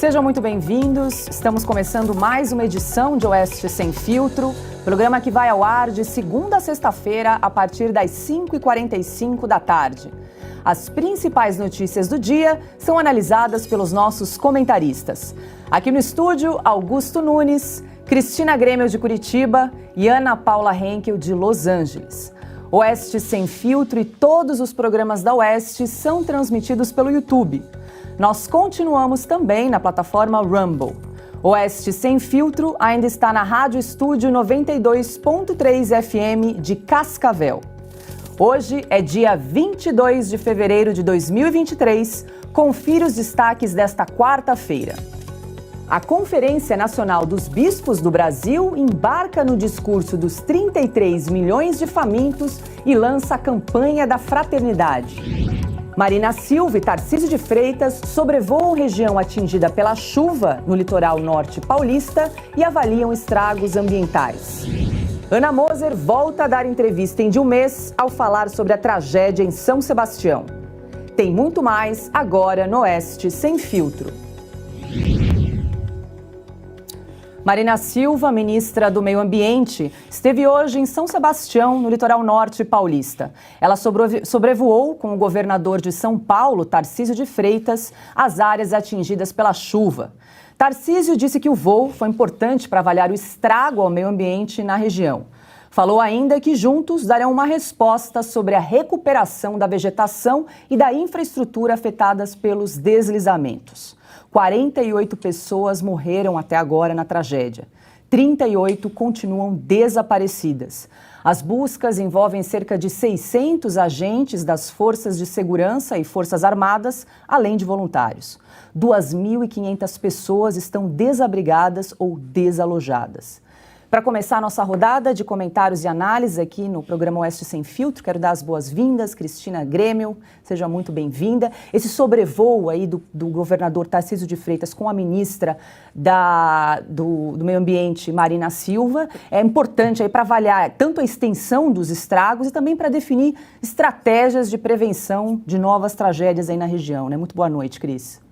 Sejam muito bem-vindos. Estamos começando mais uma edição de Oeste Sem Filtro, programa que vai ao ar de segunda a sexta-feira a partir das 5h45 da tarde. As principais notícias do dia são analisadas pelos nossos comentaristas. Aqui no estúdio, Augusto Nunes, Cristina Grêmio de Curitiba e Ana Paula Henkel de Los Angeles. Oeste Sem Filtro e todos os programas da Oeste são transmitidos pelo YouTube. Nós continuamos também na plataforma Rumble. Oeste Sem Filtro ainda está na Rádio Estúdio 92.3 FM de Cascavel. Hoje é dia 22 de fevereiro de 2023. Confira os destaques desta quarta-feira. A Conferência Nacional dos Bispos do Brasil embarca no discurso dos 33 milhões de famintos e lança a campanha da fraternidade. Marina Silva e Tarcísio de Freitas sobrevoam região atingida pela chuva no litoral norte paulista e avaliam estragos ambientais. Ana Moser volta a dar entrevista em de um mês ao falar sobre a tragédia em São Sebastião. Tem muito mais agora no Oeste Sem Filtro. Marina Silva, ministra do Meio Ambiente, esteve hoje em São Sebastião, no litoral norte paulista. Ela sobrevoou com o governador de São Paulo, Tarcísio de Freitas, as áreas atingidas pela chuva. Tarcísio disse que o voo foi importante para avaliar o estrago ao meio ambiente na região. Falou ainda que juntos darão uma resposta sobre a recuperação da vegetação e da infraestrutura afetadas pelos deslizamentos. 48 pessoas morreram até agora na tragédia. 38 continuam desaparecidas. As buscas envolvem cerca de 600 agentes das Forças de Segurança e Forças Armadas, além de voluntários. 2.500 pessoas estão desabrigadas ou desalojadas. Para começar a nossa rodada de comentários e análises aqui no programa Oeste Sem Filtro, quero dar as boas-vindas, Cristina Grêmio, seja muito bem-vinda. Esse sobrevoo aí do governador Tarcísio de Freitas com a ministra do Meio Ambiente, Marina Silva, é importante aí para avaliar tanto a extensão dos estragos e também para definir estratégias de prevenção de novas tragédias aí na região, né? Muito boa noite, Cris.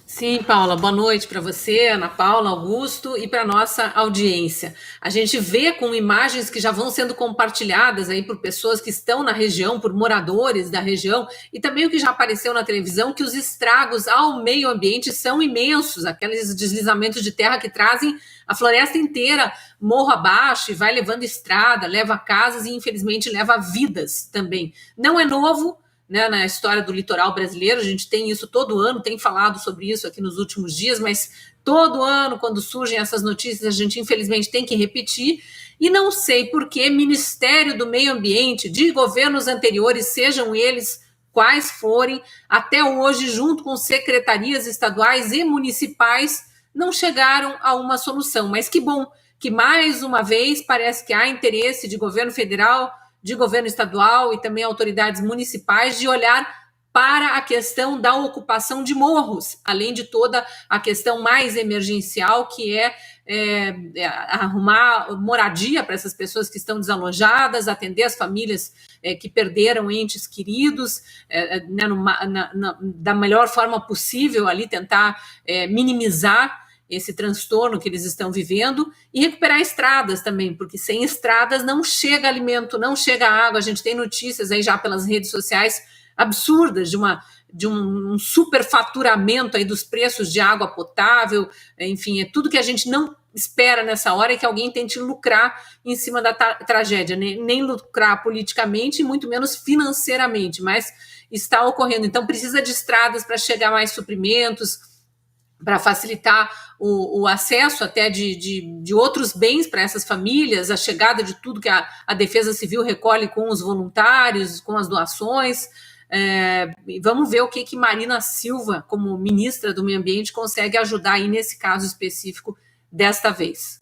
Sim, Paula, boa noite para você, Ana Paula, Augusto e para nossa audiência. A gente vê com imagens que já vão sendo compartilhadas aí por pessoas que estão na região, por moradores da região, e também o que já apareceu na televisão, que os estragos ao meio ambiente são imensos, aqueles deslizamentos de terra que trazem a floresta inteira morro abaixo e vai levando estrada, leva casas e infelizmente leva vidas também. Não é novo, né, na história do litoral brasileiro, a gente tem isso todo ano, tem falado sobre isso aqui nos últimos dias, mas todo ano, quando surgem essas notícias, a gente infelizmente tem que repetir, e não sei por que Ministério do Meio Ambiente, de governos anteriores, sejam eles quais forem, até hoje, junto com secretarias estaduais e municipais, não chegaram a uma solução. Mas que bom que, mais uma vez, parece que há interesse de governo federal, de governo estadual e também autoridades municipais de olhar para a questão da ocupação de morros, além de toda a questão mais emergencial, que é arrumar moradia para essas pessoas que estão desalojadas, atender as famílias que perderam entes queridos, né, da melhor forma possível, ali tentar minimizar esse transtorno que eles estão vivendo, e recuperar estradas também, porque sem estradas não chega alimento, não chega água. A gente tem notícias aí já pelas redes sociais absurdas de um superfaturamento aí dos preços de água potável, enfim, é tudo que a gente não espera nessa hora, é que alguém tente lucrar em cima da tragédia, nem lucrar politicamente, e muito menos financeiramente, mas está ocorrendo. Então precisa de estradas para chegar mais suprimentos, para facilitar o acesso até de outros bens para essas famílias, a chegada de tudo que a Defesa Civil recolhe com os voluntários, com as doações. Vamos ver o que Marina Silva, como ministra do Meio Ambiente, consegue ajudar aí nesse caso específico desta vez.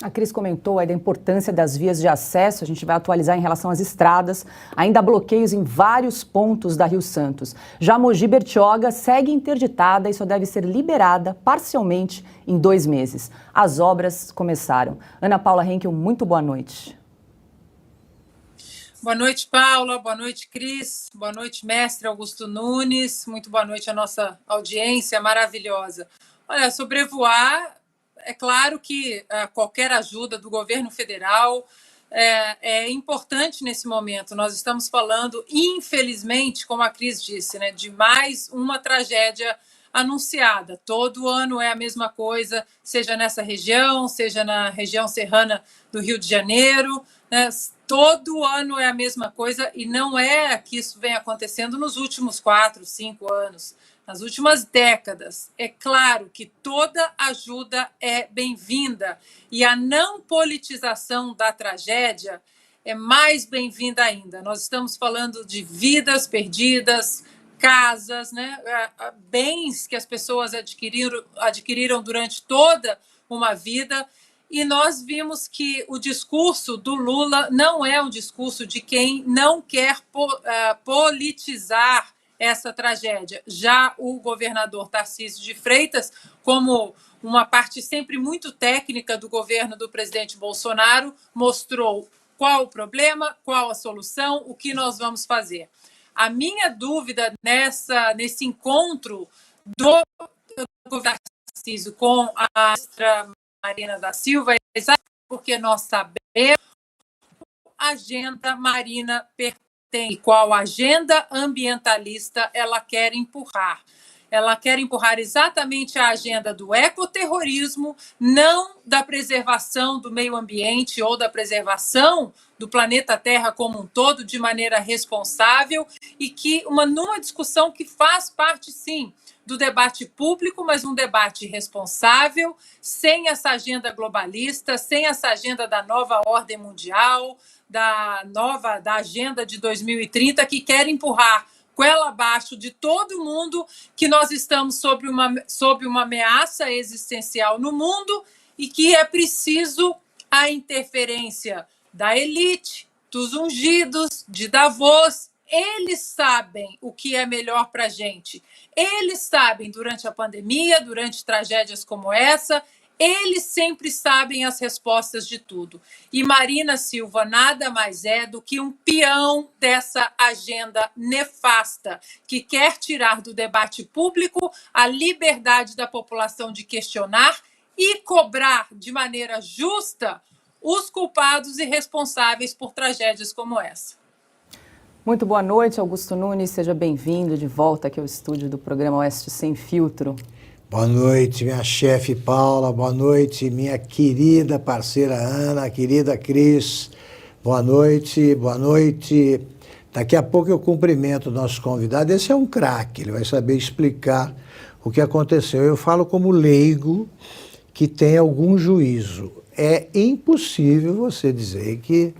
A Cris comentou aí da importância das vias de acesso, a gente vai atualizar em relação às estradas, ainda há bloqueios em vários pontos da Rio Santos. Já Mogi Bertioga segue interditada e só deve ser liberada parcialmente em 2 meses. As obras começaram. Ana Paula Henkel, muito boa noite. Boa noite, Paula. Boa noite, Cris. Boa noite, mestre Augusto Nunes. Muito boa noite à nossa audiência maravilhosa. Olha, sobrevoar, é claro que qualquer ajuda do governo federal é importante nesse momento. Nós estamos falando, infelizmente, como a Cris disse, né, de mais uma tragédia anunciada. Todo ano é a mesma coisa, seja nessa região, seja na região serrana do Rio de Janeiro, né? Todo ano é a mesma coisa e não é que isso vem acontecendo nos últimos 4, 5 anos, nas últimas décadas. É claro que toda ajuda é bem-vinda e a não politização da tragédia é mais bem-vinda ainda. Nós estamos falando de vidas perdidas, casas, né? Bens que as pessoas adquiriram durante toda uma vida. E nós vimos que o discurso do Lula não é um discurso de quem não quer politizar essa tragédia. Já o governador Tarcísio de Freitas, como uma parte sempre muito técnica do governo do presidente Bolsonaro, mostrou qual o problema, qual a solução, o que nós vamos fazer. A minha dúvida nesse encontro do governador Tarcísio com a ministra Marina da Silva, é exatamente porque nós sabemos a agenda Marina pertence, qual agenda ambientalista ela quer empurrar. Ela quer empurrar exatamente a agenda do ecoterrorismo, não da preservação do meio ambiente ou da preservação do planeta Terra como um todo de maneira responsável e que numa discussão que faz parte, sim, do debate público, mas um debate responsável, sem essa agenda globalista, sem essa agenda da nova ordem mundial, da agenda de 2030, que quer empurrar goela abaixo de todo mundo que nós estamos sob uma ameaça existencial no mundo e que é preciso a interferência da elite, dos ungidos, de Davos. Eles sabem o que é melhor para a gente. Eles sabem, durante a pandemia, durante tragédias como essa, eles sempre sabem as respostas de tudo. E Marina Silva nada mais é do que um peão dessa agenda nefasta, que quer tirar do debate público a liberdade da população de questionar e cobrar de maneira justa os culpados e responsáveis por tragédias como essa. Muito boa noite, Augusto Nunes. Seja bem-vindo de volta aqui ao estúdio do programa Oeste Sem Filtro. Boa noite, minha chefe Paula. Boa noite, minha querida parceira Ana, querida Cris. Boa noite, boa noite. Daqui a pouco eu cumprimento o nosso convidado. Esse é um craque, ele vai saber explicar o que aconteceu. Eu falo como leigo que tem algum juízo. É impossível você dizer que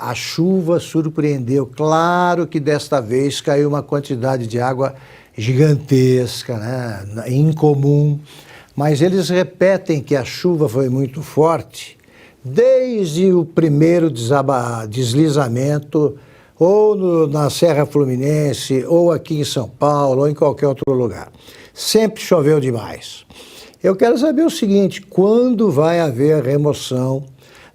a chuva surpreendeu. Claro que desta vez caiu uma quantidade de água gigantesca, né? Incomum, mas eles repetem que a chuva foi muito forte desde o primeiro deslizamento, ou na Serra Fluminense, ou aqui em São Paulo, ou em qualquer outro lugar. Sempre choveu demais. Eu quero saber o seguinte: quando vai haver a remoção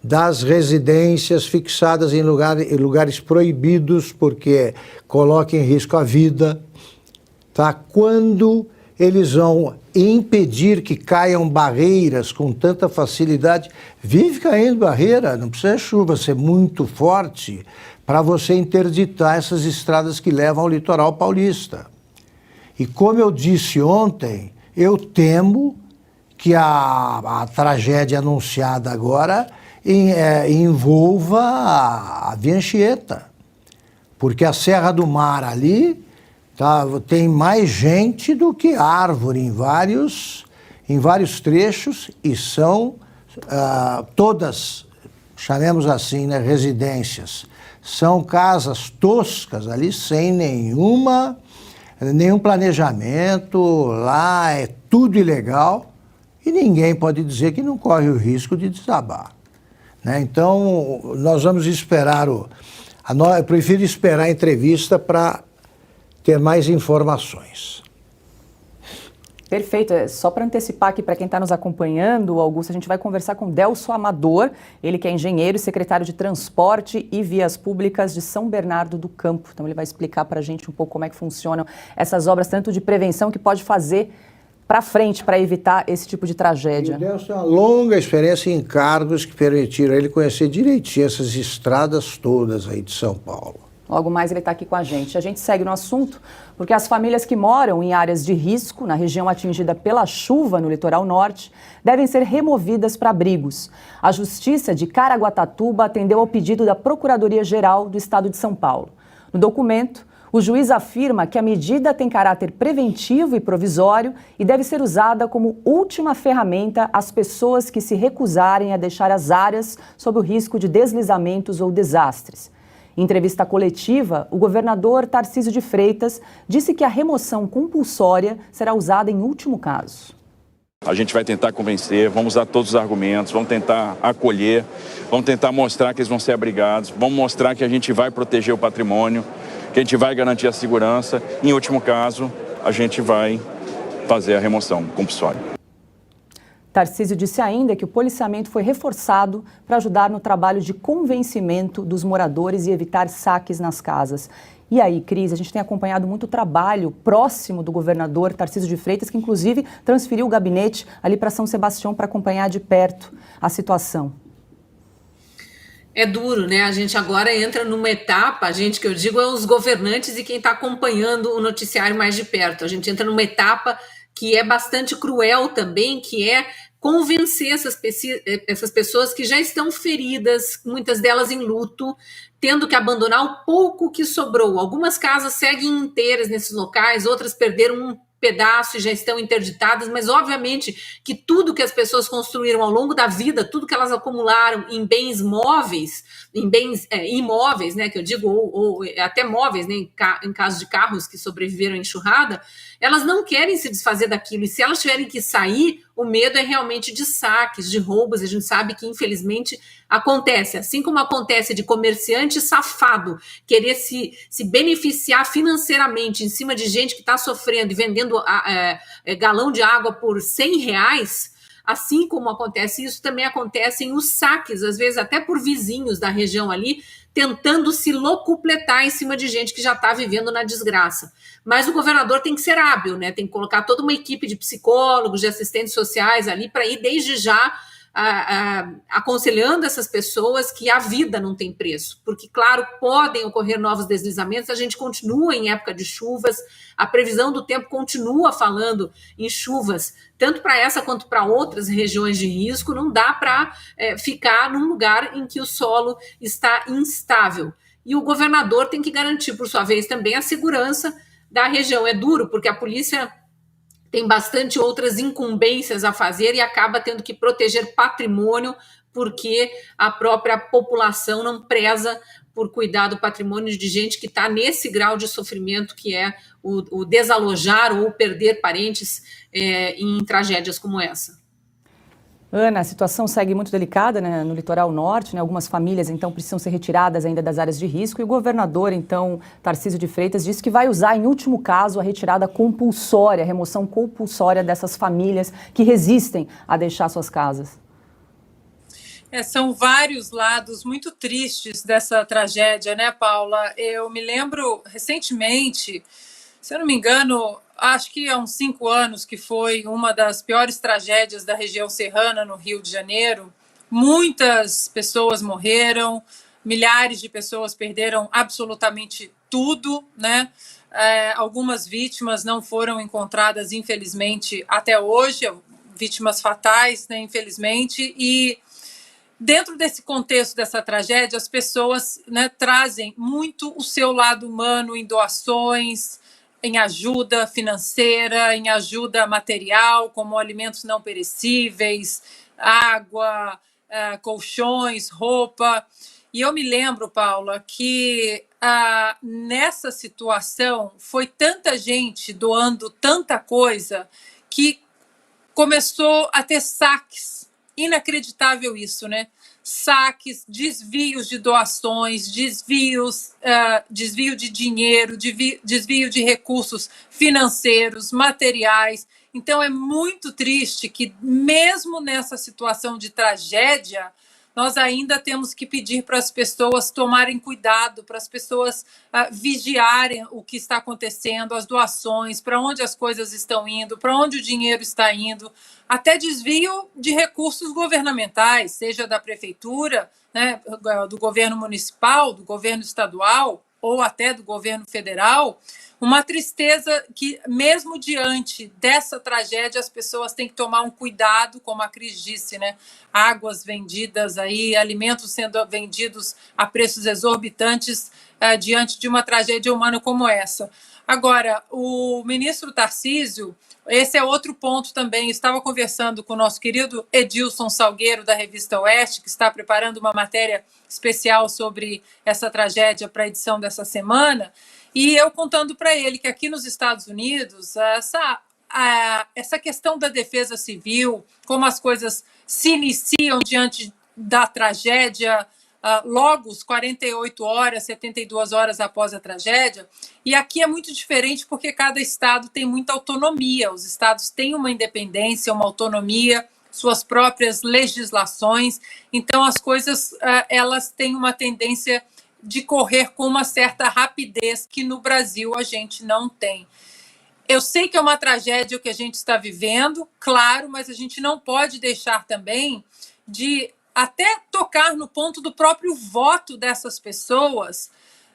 das residências fixadas em lugares proibidos, porque coloca em risco a vida? Tá? Quando eles vão impedir que caiam barreiras com tanta facilidade? Vive caindo barreira, não precisa chuva ser muito forte para você interditar essas estradas que levam ao litoral paulista. E como eu disse ontem, eu temo que a tragédia anunciada agora envolva a Via Anchieta, porque a Serra do Mar ali tem mais gente do que árvore em vários trechos, e são todas, chamemos assim, né, residências. São casas toscas ali, sem nenhum planejamento, lá é tudo ilegal, e ninguém pode dizer que não corre o risco de desabar, né? Então, nós vamos esperar eu prefiro esperar a entrevista para ter mais informações. Perfeito. Só para antecipar aqui para quem está nos acompanhando, Augusto, a gente vai conversar com Delso Amador, ele que é engenheiro e secretário de Transporte e Vias Públicas de São Bernardo do Campo. Então ele vai explicar para a gente um pouco como é que funcionam essas obras, tanto de prevenção que pode fazer para frente para evitar esse tipo de tragédia. E o Delso tem uma longa experiência em cargos que permitiram ele conhecer direitinho essas estradas todas aí de São Paulo. Logo mais ele está aqui com a gente. A gente segue no assunto porque as famílias que moram em áreas de risco, na região atingida pela chuva no litoral norte, devem ser removidas para abrigos. A Justiça de Caraguatatuba atendeu ao pedido da Procuradoria-Geral do Estado de São Paulo. No documento, o juiz afirma que a medida tem caráter preventivo e provisório e deve ser usada como última ferramenta às pessoas que se recusarem a deixar as áreas sob o risco de deslizamentos ou desastres. Em entrevista coletiva, o governador Tarcísio de Freitas disse que a remoção compulsória será usada em último caso. A gente vai tentar convencer, vamos usar todos os argumentos, vamos tentar acolher, vamos tentar mostrar que eles vão ser abrigados, vamos mostrar que a gente vai proteger o patrimônio, que a gente vai garantir a segurança. Em último caso, a gente vai fazer a remoção compulsória. Tarcísio disse ainda que o policiamento foi reforçado para ajudar no trabalho de convencimento dos moradores e evitar saques nas casas. E aí, Cris, a gente tem acompanhado muito o trabalho próximo do governador Tarcísio de Freitas, que inclusive transferiu o gabinete ali para São Sebastião para acompanhar de perto a situação. É duro, né? A gente agora entra numa etapa, a gente que eu digo é os governantes e quem está acompanhando o noticiário mais de perto. A gente entra numa etapa que é bastante cruel também, que é convencer essas pessoas que já estão feridas, muitas delas em luto, tendo que abandonar o pouco que sobrou. Algumas casas seguem inteiras nesses locais, outras perderam um pedaço e já estão interditadas, mas obviamente que tudo que as pessoas construíram ao longo da vida, tudo que elas acumularam em bens móveis, em bens imóveis, né, que eu digo, ou até móveis, né, em caso de carros que sobreviveram à enxurrada, elas não querem se desfazer daquilo, e se elas tiverem que sair, o medo é realmente de saques, de roubos. A gente sabe que infelizmente acontece, assim como acontece de comerciante safado querer se beneficiar financeiramente em cima de gente que está sofrendo e vendendo galão de água por R$100, assim como acontece isso, também acontecem os saques, às vezes até por vizinhos da região ali, tentando se locupletar em cima de gente que já está vivendo na desgraça. Mas o governador tem que ser hábil, né? Tem que colocar toda uma equipe de psicólogos, de assistentes sociais ali para ir desde já aconselhando essas pessoas que a vida não tem preço, porque, claro, podem ocorrer novos deslizamentos, a gente continua em época de chuvas, a previsão do tempo continua falando em chuvas, tanto para essa quanto para outras regiões de risco. Não dá para ficar num lugar em que o solo está instável. E o governador tem que garantir, por sua vez, também a segurança da região. É duro, porque a polícia tem bastante outras incumbências a fazer e acaba tendo que proteger patrimônio, porque a própria população não preza por cuidar do patrimônio de gente que está nesse grau de sofrimento que é o desalojar ou perder parentes em tragédias como essa. Ana, a situação segue muito delicada, né, no litoral norte, né? Algumas famílias, então, precisam ser retiradas ainda das áreas de risco, e o governador, então, Tarcísio de Freitas, disse que vai usar, em último caso, a retirada compulsória, a remoção compulsória dessas famílias que resistem a deixar suas casas. São vários lados muito tristes dessa tragédia, né, Paula? Eu me lembro, recentemente, se eu não me engano, acho que há uns 5 anos, que foi uma das piores tragédias da região serrana, no Rio de Janeiro. Muitas pessoas morreram, milhares de pessoas perderam absolutamente tudo, né? Algumas vítimas não foram encontradas, infelizmente, até hoje, vítimas fatais, né, infelizmente, e dentro desse contexto dessa tragédia, as pessoas, né, trazem muito o seu lado humano em doações, em ajuda financeira, em ajuda material, como alimentos não perecíveis, água, colchões, roupa. E eu me lembro, Paula, que nessa situação foi tanta gente doando tanta coisa que começou a ter saques. Inacreditável isso, né? Saques, desvios de doações, desvio de dinheiro, desvio de recursos financeiros, materiais. Então é muito triste que, mesmo nessa situação de tragédia, nós ainda temos que pedir para as pessoas tomarem cuidado, para as pessoas vigiarem o que está acontecendo, as doações, para onde as coisas estão indo, para onde o dinheiro está indo, até desvio de recursos governamentais, seja da prefeitura, né, do governo municipal, do governo estadual ou até do governo federal. Uma tristeza que, mesmo diante dessa tragédia, as pessoas têm que tomar um cuidado, como a Cris disse, né? Águas vendidas aí, alimentos sendo vendidos a preços exorbitantes diante de uma tragédia humana como essa. Agora, o ministro Tarcísio, esse é outro ponto também. Eu estava conversando com o nosso querido Edilson Salgueiro, da Revista Oeste, que está preparando uma matéria especial sobre essa tragédia para a edição dessa semana. E eu contando para ele que aqui nos Estados Unidos, essa questão da defesa civil, como as coisas se iniciam diante da tragédia, logo 48 horas, 72 horas após a tragédia, e aqui é muito diferente porque cada estado tem muita autonomia, os estados têm uma independência, uma autonomia, suas próprias legislações, então as coisas elas têm uma tendência de correr com uma certa rapidez que no Brasil a gente não tem. Eu sei que é uma tragédia o que a gente está vivendo, claro, mas a gente não pode deixar também de até tocar no ponto do próprio voto dessas pessoas,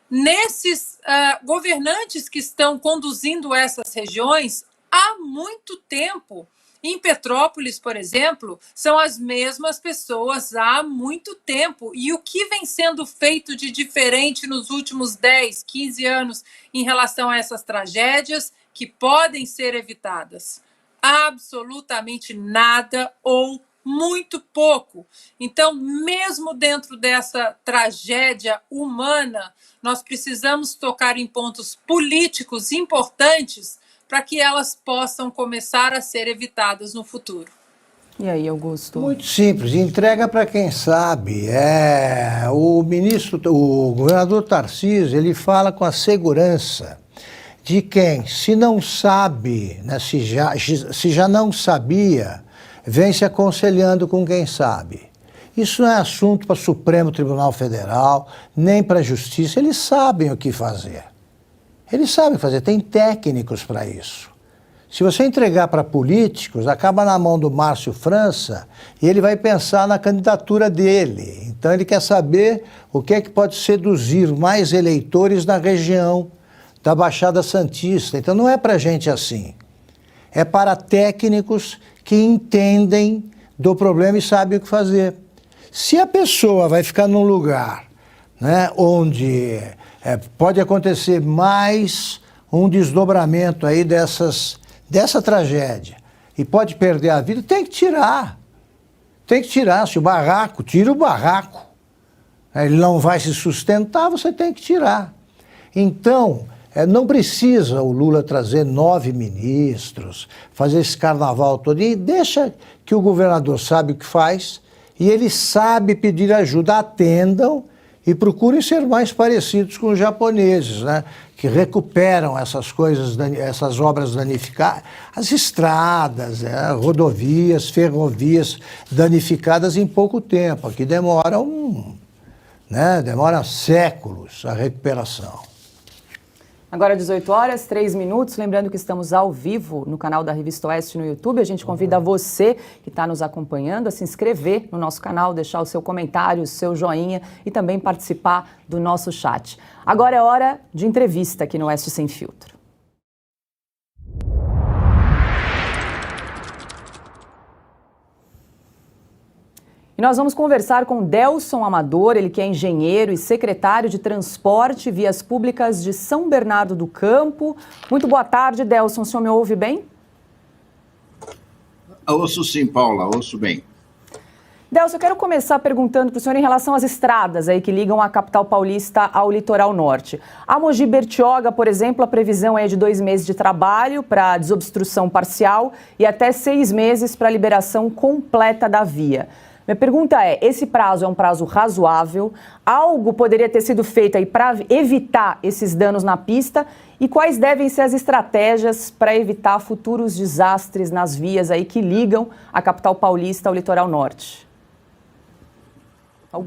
nesses governantes que estão conduzindo essas regiões há muito tempo. Em Petrópolis, por exemplo, são as mesmas pessoas há muito tempo. E o que vem sendo feito de diferente nos últimos 10, 15 anos em relação a essas tragédias que podem ser evitadas? Absolutamente nada ou muito pouco. Então, mesmo dentro dessa tragédia humana, nós precisamos tocar em pontos políticos importantes para que elas possam começar a ser evitadas no futuro. E aí, Augusto? Muito simples, entrega para quem sabe. O governador Tarcísio, ele fala com a segurança de quem, se não sabe, né, se já não sabia, vem se aconselhando com quem sabe. Isso não é assunto para o Supremo Tribunal Federal, nem para a Justiça, eles sabem o que fazer. Eles sabem fazer, tem técnicos para isso. Se você entregar para políticos, acaba na mão do Márcio França e ele vai pensar na candidatura dele. Então ele quer saber o que é que pode seduzir mais eleitores na região da Baixada Santista. Então não é para gente assim. É para técnicos que entendem do problema e sabem o que fazer. Se a pessoa vai ficar num lugar, né, onde pode acontecer mais um desdobramento aí dessa tragédia e pode perder a vida, tem que tirar. Tem que tirar. Se o barraco, tira o barraco. Ele não vai se sustentar, você tem que tirar. Então, não precisa o Lula trazer 9 ministros, fazer esse carnaval todo, e deixa que o governador sabe o que faz e ele sabe pedir ajuda. Atendam e procurem ser mais parecidos com os japoneses, né? Que recuperam essas coisas, essas obras danificadas, as estradas, rodovias, ferrovias danificadas em pouco tempo. Aqui demoram séculos a recuperação. Agora 18 horas, 3 minutos. Lembrando que estamos ao vivo no canal da Revista Oeste no YouTube. A gente convida você que está nos acompanhando a se inscrever no nosso canal, deixar o seu comentário, o seu joinha e também participar do nosso chat. Agora é hora de entrevista aqui no Oeste Sem Filtro. E nós vamos conversar com Delson Amador, ele que é engenheiro e secretário de Transporte e Vias Públicas de São Bernardo do Campo. Muito boa tarde, Delson. O senhor me ouve bem? Ouço sim, Paula, ouço bem. Delson, eu quero começar perguntando para o senhor em relação às estradas aí que ligam a capital paulista ao litoral norte. A Mogi Bertioga, por exemplo, a previsão é de 2 meses de trabalho para desobstrução parcial e até 6 meses para liberação completa da via. Minha pergunta é, esse prazo é um prazo razoável? Algo poderia ter sido feito aí para evitar esses danos na pista? E quais devem ser as estratégias para evitar futuros desastres nas vias aí que ligam a capital paulista ao litoral norte?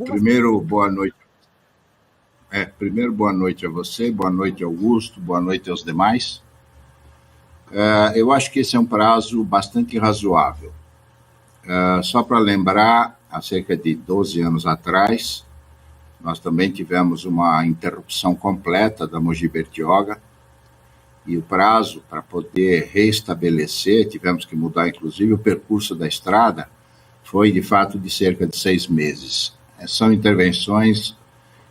Primeiro, boa noite. Primeiro, boa noite a você, boa noite, Augusto, boa noite aos demais. Eu acho que esse é um prazo bastante razoável. Só para lembrar, há cerca de 12 anos atrás, nós também tivemos uma interrupção completa da Mogi Bertioga, e o prazo para poder reestabelecer, tivemos que mudar inclusive o percurso da estrada, foi de fato de cerca de 6 meses. São intervenções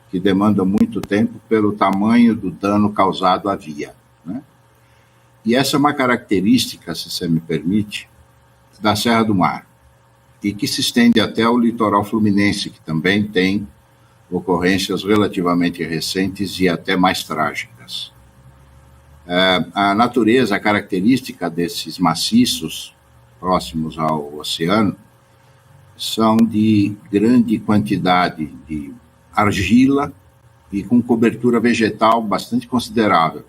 que demandam muito tempo pelo tamanho do dano causado à via, né? E essa é uma característica, se você me permite, da Serra do Mar, e que se estende até o litoral fluminense, que também tem ocorrências relativamente recentes e até mais trágicas. A natureza, a característica desses maciços próximos ao oceano são de grande quantidade de argila e com cobertura vegetal bastante considerável.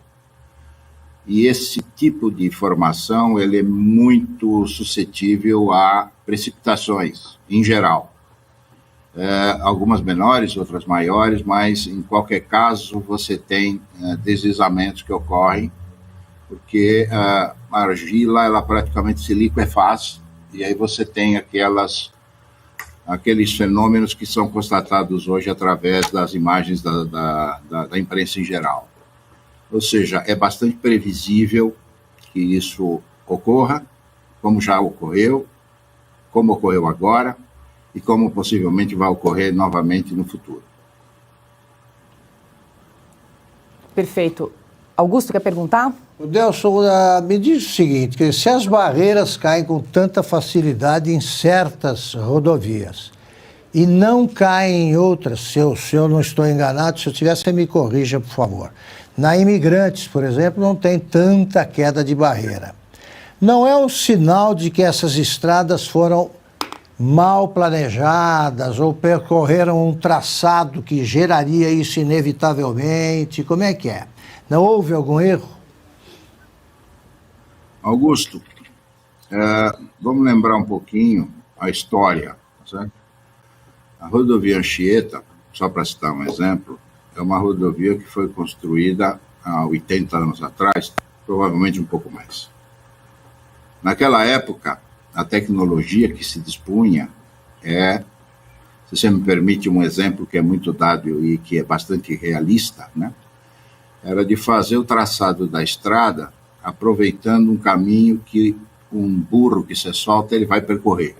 E esse tipo de formação ele é muito suscetível a precipitações, em geral. Algumas menores, outras maiores, mas em qualquer caso você tem deslizamentos que ocorrem, porque a argila ela praticamente se liquefaz, e aí você tem aqueles fenômenos que são constatados hoje através das imagens da imprensa em geral. Ou seja, é bastante previsível que isso ocorra, como já ocorreu, como ocorreu agora, e como possivelmente vai ocorrer novamente no futuro. Perfeito. Augusto, quer perguntar? Delson, me diz o seguinte, que se as barreiras caem com tanta facilidade em certas rodovias e não caem em outras, se eu não estou enganado, se eu tiver, você me corrija, por favor. Na Imigrantes, por exemplo, não tem tanta queda de barreira. Não é um sinal de que essas estradas foram mal planejadas ou percorreram um traçado que geraria isso inevitavelmente? Como é que é? Não houve algum erro? Augusto, vamos lembrar um pouquinho a história, certo? A rodovia Anchieta, só para citar um exemplo, é uma rodovia que foi construída há 80 anos atrás, provavelmente um pouco mais. Naquela época, a tecnologia que se dispunha se você me permite um exemplo que é muito dado e que é bastante realista, né? Era de fazer o traçado da estrada aproveitando um caminho que um burro que se solta, ele vai percorrer.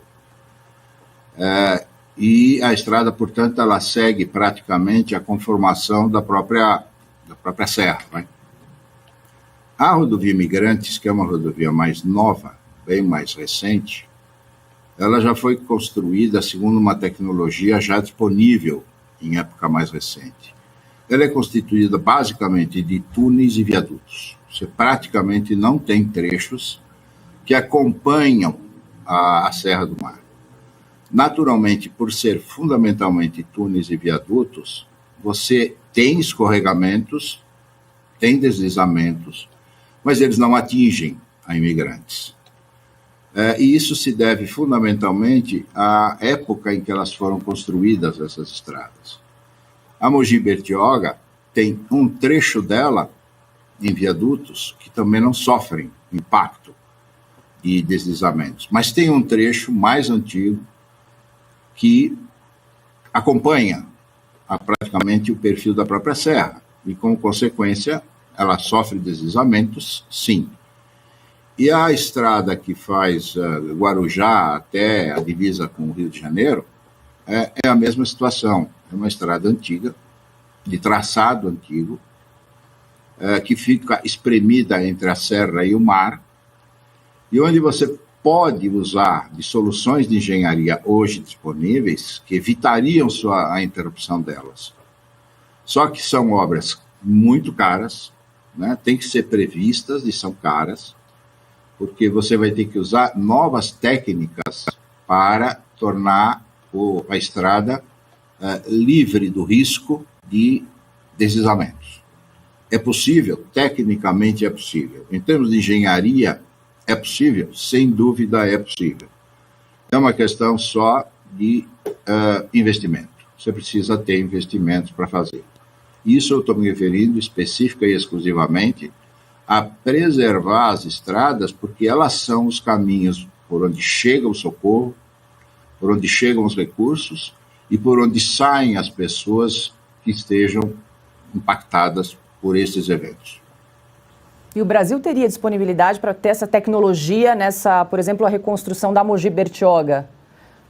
E a estrada, portanto, ela segue praticamente a conformação da própria serra, né? A rodovia Imigrantes, que é uma rodovia mais nova, bem mais recente, ela já foi construída segundo uma tecnologia já disponível em época mais recente. Ela é constituída basicamente de túneis e viadutos. Você praticamente não tem trechos que acompanham a Serra do Mar. Naturalmente, por ser fundamentalmente túneis e viadutos, você tem escorregamentos, tem deslizamentos, mas eles não atingem a Imigrantes. E isso se deve fundamentalmente à época em que elas foram construídas, essas estradas. A Mogi Bertioga tem um trecho dela em viadutos que também não sofrem impacto e deslizamentos, mas tem um trecho mais antigo que acompanha praticamente o perfil da própria serra e, como consequência, ela sofre deslizamentos, sim. E a estrada que faz Guarujá até a divisa com o Rio de Janeiro é a mesma situação. É uma estrada antiga, de traçado antigo, que fica espremida entre a serra e o mar, e onde você pode usar de soluções de engenharia hoje disponíveis que evitariam a interrupção delas. Só que são obras muito caras, né? Tem que ser previstas e são caras, porque você vai ter que usar novas técnicas para tornar a estrada livre do risco de deslizamentos. É possível? Tecnicamente é possível. Em termos de engenharia, é possível? Sem dúvida é possível. É uma questão só de investimento. Você precisa ter investimentos para fazer. Isso eu estou me referindo específica e exclusivamente a preservar as estradas, porque elas são os caminhos por onde chega o socorro, por onde chegam os recursos e por onde saem as pessoas que estejam impactadas por esses eventos. E o Brasil teria disponibilidade para ter essa tecnologia nessa, por exemplo, a reconstrução da Mogi Bertioga,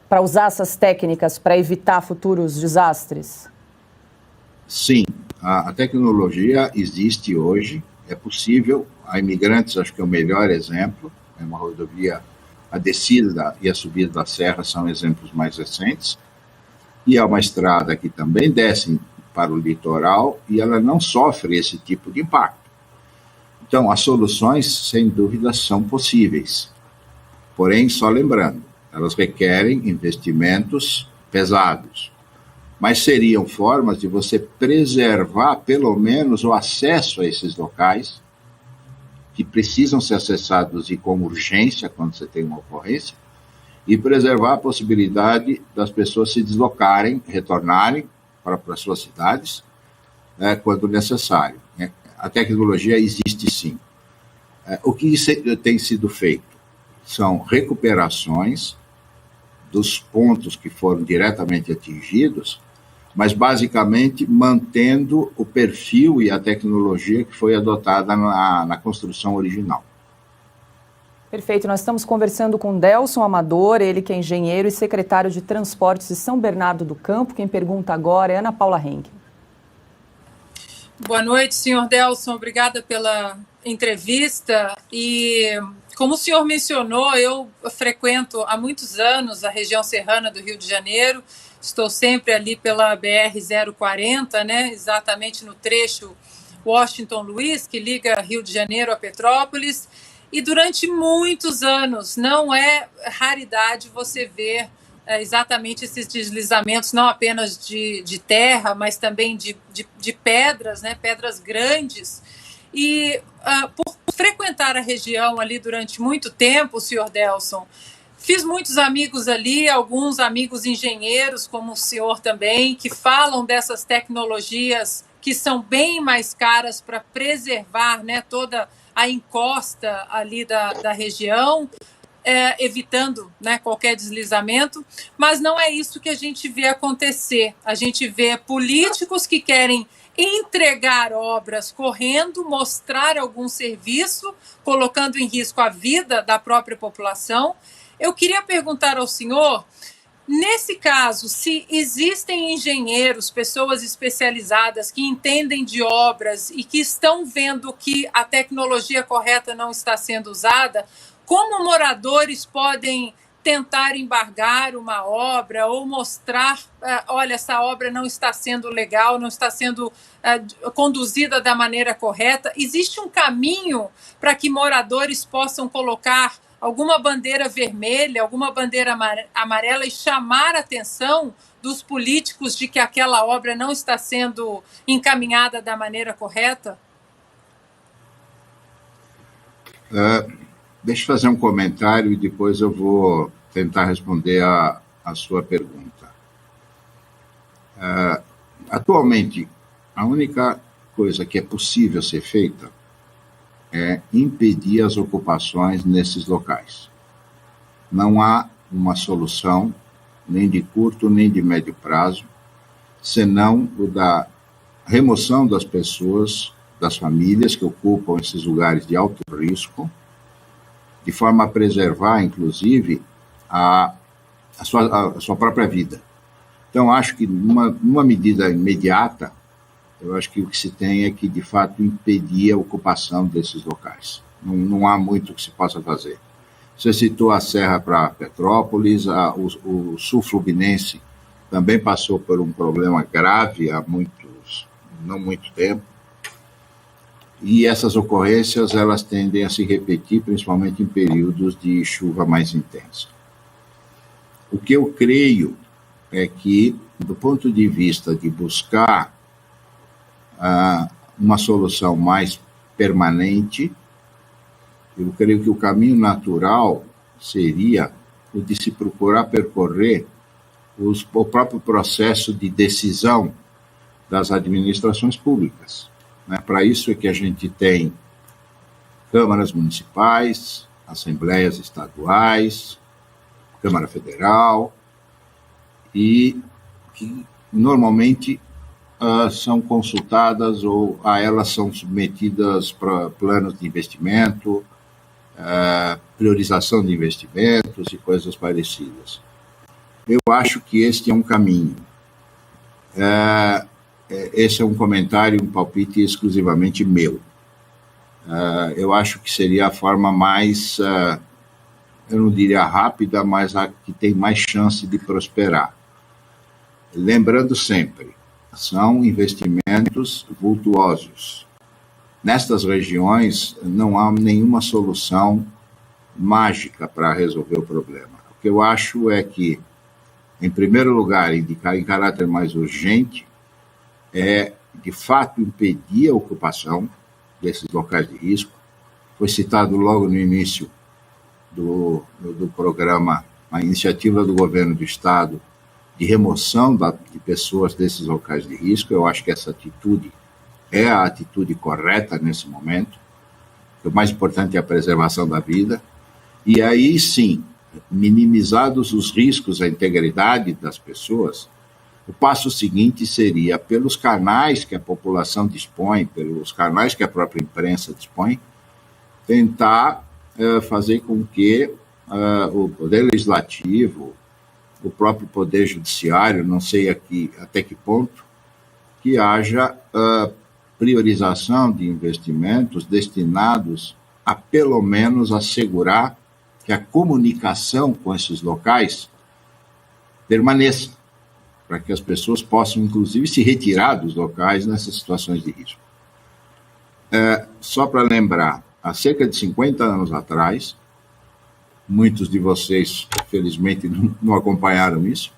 para usar essas técnicas para evitar futuros desastres? Sim, a tecnologia existe hoje, é possível. A Imigrantes, acho que é o melhor exemplo, é uma rodovia, a descida e a subida da serra são exemplos mais recentes, e é uma estrada que também desce para o litoral e ela não sofre esse tipo de impacto. Então, as soluções, sem dúvida, são possíveis. Porém, só lembrando, elas requerem investimentos pesados. Mas seriam formas de você preservar, pelo menos, o acesso a esses locais, que precisam ser acessados e com urgência, quando você tem uma ocorrência, e preservar a possibilidade das pessoas se deslocarem, retornarem para suas cidades, quando necessário. A tecnologia existe sim. O que tem sido feito são recuperações dos pontos que foram diretamente atingidos, mas basicamente mantendo o perfil e a tecnologia que foi adotada na construção original. Perfeito, nós estamos conversando com Delson Amador, ele que é engenheiro e secretário de Transportes de São Bernardo do Campo. Quem pergunta agora é Ana Paula Henke. Boa noite, senhor Delson, obrigada pela entrevista. E como o senhor mencionou, eu frequento há muitos anos a região serrana do Rio de Janeiro, estou sempre ali pela BR-040, né, exatamente no trecho Washington-Luiz, que liga Rio de Janeiro a Petrópolis, e durante muitos anos não é raridade você ver exatamente esses deslizamentos, não apenas de terra, mas também de pedras, né, pedras grandes. E por frequentar a região ali durante muito tempo, senhor Delson, fiz muitos amigos ali, alguns amigos engenheiros, como o senhor também, que falam dessas tecnologias que são bem mais caras para preservar, né, toda a encosta ali da região, evitando, né, qualquer deslizamento, mas não é isso que a gente vê acontecer. A gente vê políticos que querem entregar obras correndo, mostrar algum serviço, colocando em risco a vida da própria população. Eu queria perguntar ao senhor, nesse caso, se existem engenheiros, pessoas especializadas que entendem de obras e que estão vendo que a tecnologia correta não está sendo usada, como moradores podem tentar embargar uma obra ou mostrar, olha, essa obra não está sendo legal, não está sendo conduzida da maneira correta? Existe um caminho para que moradores possam colocar alguma bandeira vermelha, alguma bandeira amarela e chamar a atenção dos políticos de que aquela obra não está sendo encaminhada da maneira correta? Deixa eu fazer um comentário e depois eu vou tentar responder a sua pergunta. Atualmente, a única coisa que é possível ser feita é impedir as ocupações nesses locais. Não há uma solução, nem de curto nem de médio prazo, senão o da remoção das pessoas, das famílias que ocupam esses lugares de alto risco, de forma a preservar, inclusive, a sua própria vida. Então, acho que numa medida imediata, eu acho que o que se tem é que, de fato, impedir a ocupação desses locais. Não há muito que se possa fazer. Você citou a Serra para Petrópolis, o Sul Fluminense também passou por um problema grave há não muito tempo. E essas ocorrências, elas tendem a se repetir, principalmente em períodos de chuva mais intensa. O que eu creio é que, do ponto de vista de buscar uma solução mais permanente, eu creio que o caminho natural seria o de se procurar percorrer o próprio processo de decisão das administrações públicas. Né? Para isso é que a gente tem câmaras municipais, assembleias estaduais, Câmara Federal, e que normalmente são consultadas ou a elas são submetidas para planos de investimento, priorização de investimentos e coisas parecidas. Eu acho que este é um caminho. Esse é um comentário, um palpite exclusivamente meu. Eu acho que seria a forma mais, eu não diria rápida, mas a que tem mais chance de prosperar. Lembrando sempre, são investimentos vultuosos. Nestas regiões não há nenhuma solução mágica para resolver o problema. O que eu acho é que, em primeiro lugar, indicar em caráter mais urgente, é, de fato, impedir a ocupação desses locais de risco. Foi citado logo no início do programa, a iniciativa do governo do Estado de remoção de pessoas desses locais de risco. Eu acho que essa atitude é a atitude correta nesse momento. O mais importante é a preservação da vida. E aí, sim, minimizados os riscos à integridade das pessoas, o passo seguinte seria, pelos canais que a população dispõe, pelos canais que a própria imprensa dispõe, tentar fazer com que o Poder Legislativo, o próprio Poder Judiciário, não sei aqui até que ponto, que haja priorização de investimentos destinados a, pelo menos, assegurar que a comunicação com esses locais permaneça, para que as pessoas possam, inclusive, se retirar dos locais nessas situações de risco. Só para lembrar, há cerca de 50 anos atrás, muitos de vocês, felizmente, não acompanharam isso,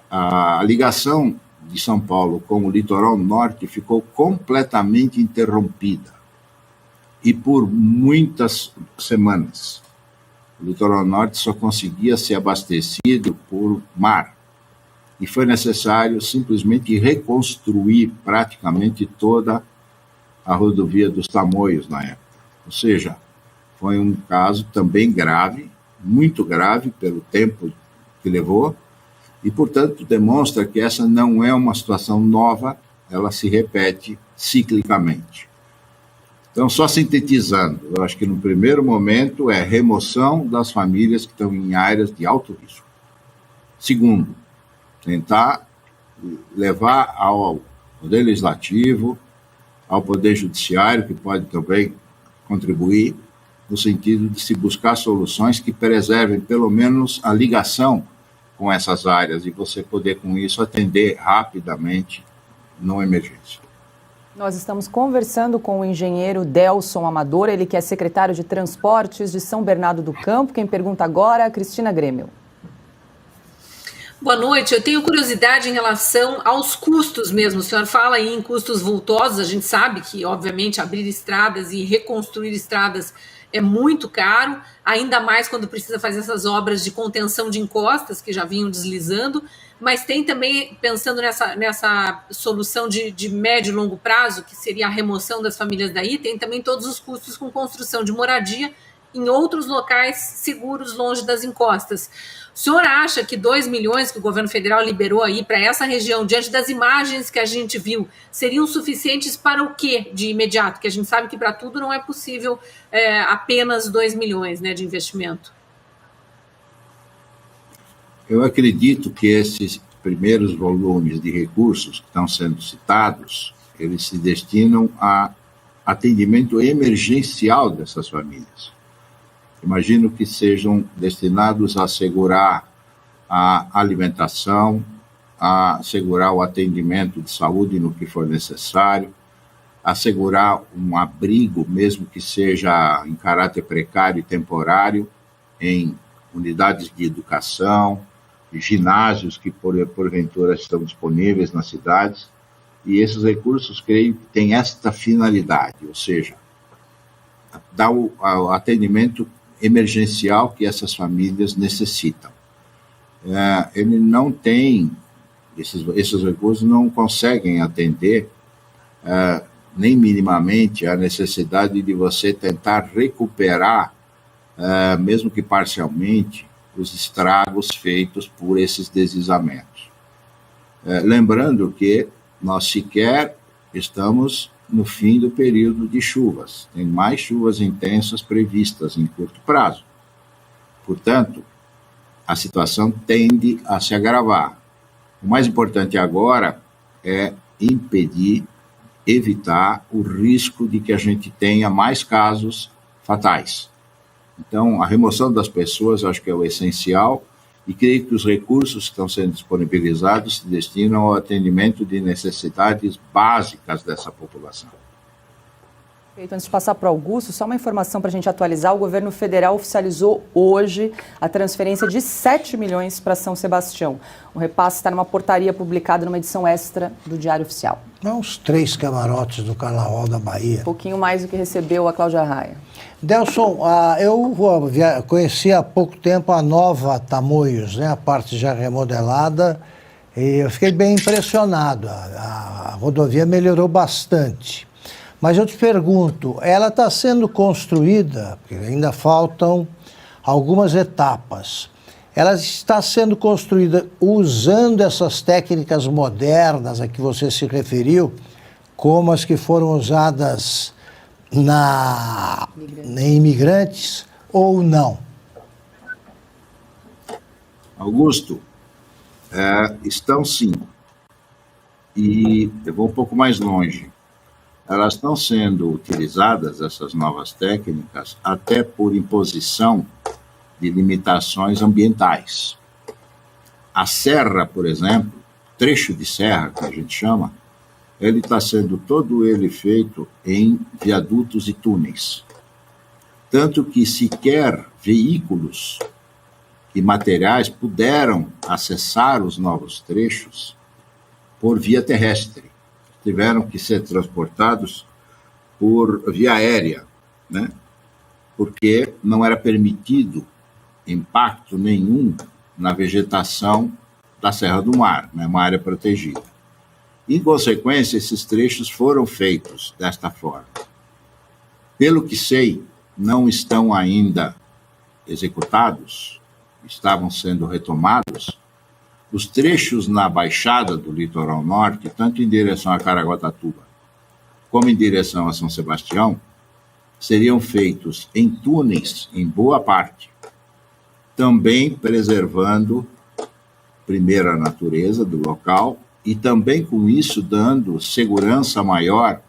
a ligação de São Paulo com o litoral norte ficou completamente interrompida. E por muitas semanas, o litoral norte só conseguia ser abastecido por mar. E foi necessário simplesmente reconstruir praticamente toda a rodovia dos Tamoios na época. Ou seja, foi um caso também grave, muito grave pelo tempo que levou, e, portanto, demonstra que essa não é uma situação nova, ela se repete ciclicamente. Então, só sintetizando, eu acho que no primeiro momento é remoção das famílias que estão em áreas de alto risco. Segundo, tentar levar ao Poder Legislativo, ao Poder Judiciário, que pode também contribuir, no sentido de se buscar soluções que preservem pelo menos a ligação com essas áreas e você poder, com isso, atender rapidamente numa emergência. Nós estamos conversando com o engenheiro Delson Amador, ele que é secretário de Transportes de São Bernardo do Campo. Quem pergunta agora é a Cristina Grêmio. Boa noite, eu tenho curiosidade em relação aos custos mesmo. O senhor fala aí em custos vultosos, a gente sabe que, obviamente, abrir estradas e reconstruir estradas é muito caro, ainda mais quando precisa fazer essas obras de contenção de encostas, que já vinham deslizando, mas tem também, pensando nessa solução de médio e longo prazo, que seria a remoção das famílias daí, tem também todos os custos com construção de moradia em outros locais seguros, longe das encostas. O senhor acha que 2 milhões que o governo federal liberou aí para essa região, diante das imagens que a gente viu, seriam suficientes para o quê de imediato? Que a gente sabe que para tudo não é possível apenas 2 milhões, né, de investimento. Eu acredito que esses primeiros volumes de recursos que estão sendo citados, eles se destinam a atendimento emergencial dessas famílias. Imagino que sejam destinados a assegurar a alimentação, a assegurar o atendimento de saúde no que for necessário, assegurar um abrigo, mesmo que seja em caráter precário e temporário, em unidades de educação, ginásios que porventura estão disponíveis nas cidades, e esses recursos, creio, têm esta finalidade, ou seja, dar o atendimento emergencial que essas famílias necessitam. Ele não tem, esses recursos não conseguem atender nem minimamente a necessidade de você tentar recuperar, mesmo que parcialmente, os estragos feitos por esses deslizamentos. Lembrando que nós sequer estamos no fim do período de chuvas, tem mais chuvas intensas previstas em curto prazo. Portanto, a situação tende a se agravar. O mais importante agora é impedir, evitar o risco de que a gente tenha mais casos fatais. Então, a remoção das pessoas acho que é o essencial, e creio que os recursos que estão sendo disponibilizados se destinam ao atendimento de necessidades básicas dessa população. Antes de passar para o Augusto, só uma informação para a gente atualizar. O governo federal oficializou hoje a transferência de 7 milhões para São Sebastião. O repasse está numa portaria publicada numa edição extra do Diário Oficial. Uns 3 camarotes do Carnaval da Bahia. Um pouquinho mais do que recebeu a Cláudia Raia. Delson, eu conheci há pouco tempo a nova Tamoios, né, a parte já remodelada, e eu fiquei bem impressionado. A rodovia melhorou bastante. Mas eu te pergunto, ela está sendo construída, porque ainda faltam algumas etapas, ela está sendo construída usando essas técnicas modernas a que você se referiu, como as que foram usadas em Imigrantes, ou não? Augusto, estão sim. E eu vou um pouco mais longe. Elas estão sendo utilizadas, essas novas técnicas, até por imposição de limitações ambientais. A serra, por exemplo, trecho de serra, que a gente chama, ele está sendo todo ele feito em viadutos e túneis. Tanto que sequer veículos e materiais puderam acessar os novos trechos por via terrestre. Tiveram que ser transportados por via aérea, né? Porque não era permitido impacto nenhum na vegetação da Serra do Mar, né? Uma área protegida. Em consequência, esses trechos foram feitos desta forma. Pelo que sei, não estão ainda executados, estavam sendo retomados, os trechos na Baixada do Litoral Norte, tanto em direção a Caraguatatuba como em direção a São Sebastião, seriam feitos em túneis, em boa parte, também preservando, primeiro, a natureza do local e também, com isso, dando segurança maior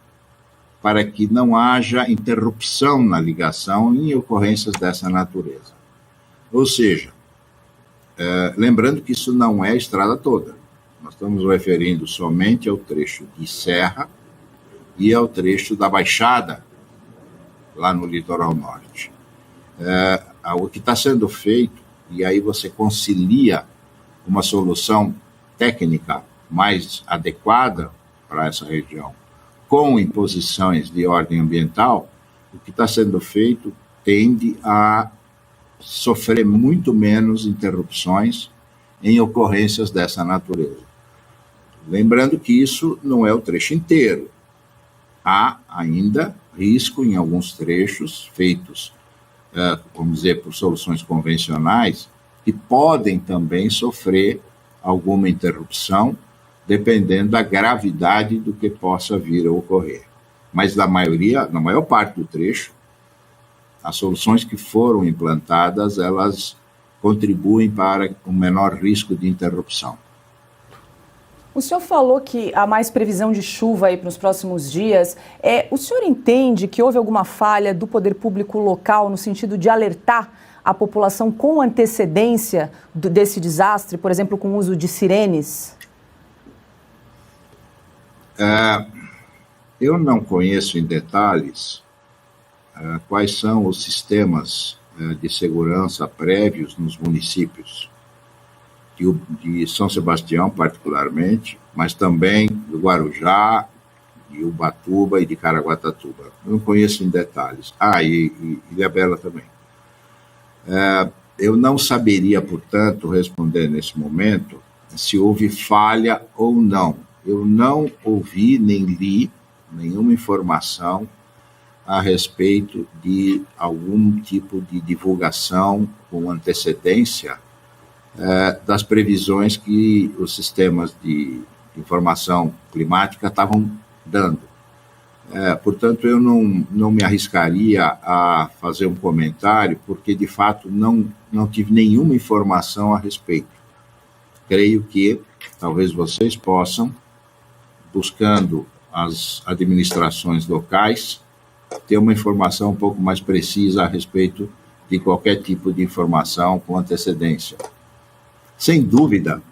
para que não haja interrupção na ligação em ocorrências dessa natureza. Ou seja, lembrando que isso não é a estrada toda. Nós estamos referindo somente ao trecho de serra e ao trecho da Baixada, lá no Litoral Norte. O que está sendo feito, e aí você concilia uma solução técnica mais adequada para essa região, com imposições de ordem ambiental, o que está sendo feito tende a sofrer muito menos interrupções em ocorrências dessa natureza. Lembrando que isso não é o trecho inteiro. Há ainda risco em alguns trechos feitos, vamos dizer, por soluções convencionais, que podem também sofrer alguma interrupção, dependendo da gravidade do que possa vir a ocorrer. Mas na maior parte do trecho, as soluções que foram implantadas, elas contribuem para um menor risco de interrupção. O senhor falou que há mais previsão de chuva aí para os próximos dias. O senhor entende que houve alguma falha do poder público local no sentido de alertar a população com antecedência desse desastre, por exemplo, com o uso de sirenes? Eu não conheço em detalhes quais são os sistemas de segurança prévios nos municípios. de São Sebastião, particularmente, mas também do Guarujá, de Ubatuba e de Caraguatatuba. Eu não conheço em detalhes. E Ilhabela também. Eu não saberia, portanto, responder nesse momento se houve falha ou não. Eu não ouvi nem li nenhuma informação a respeito de algum tipo de divulgação com antecedência das previsões que os sistemas de informação climática estavam dando. Portanto, eu não me arriscaria a fazer um comentário, porque, de fato, não tive nenhuma informação a respeito. Creio que talvez vocês possam, buscando as administrações locais, ter uma informação um pouco mais precisa a respeito de qualquer tipo de informação com antecedência. Sem dúvida,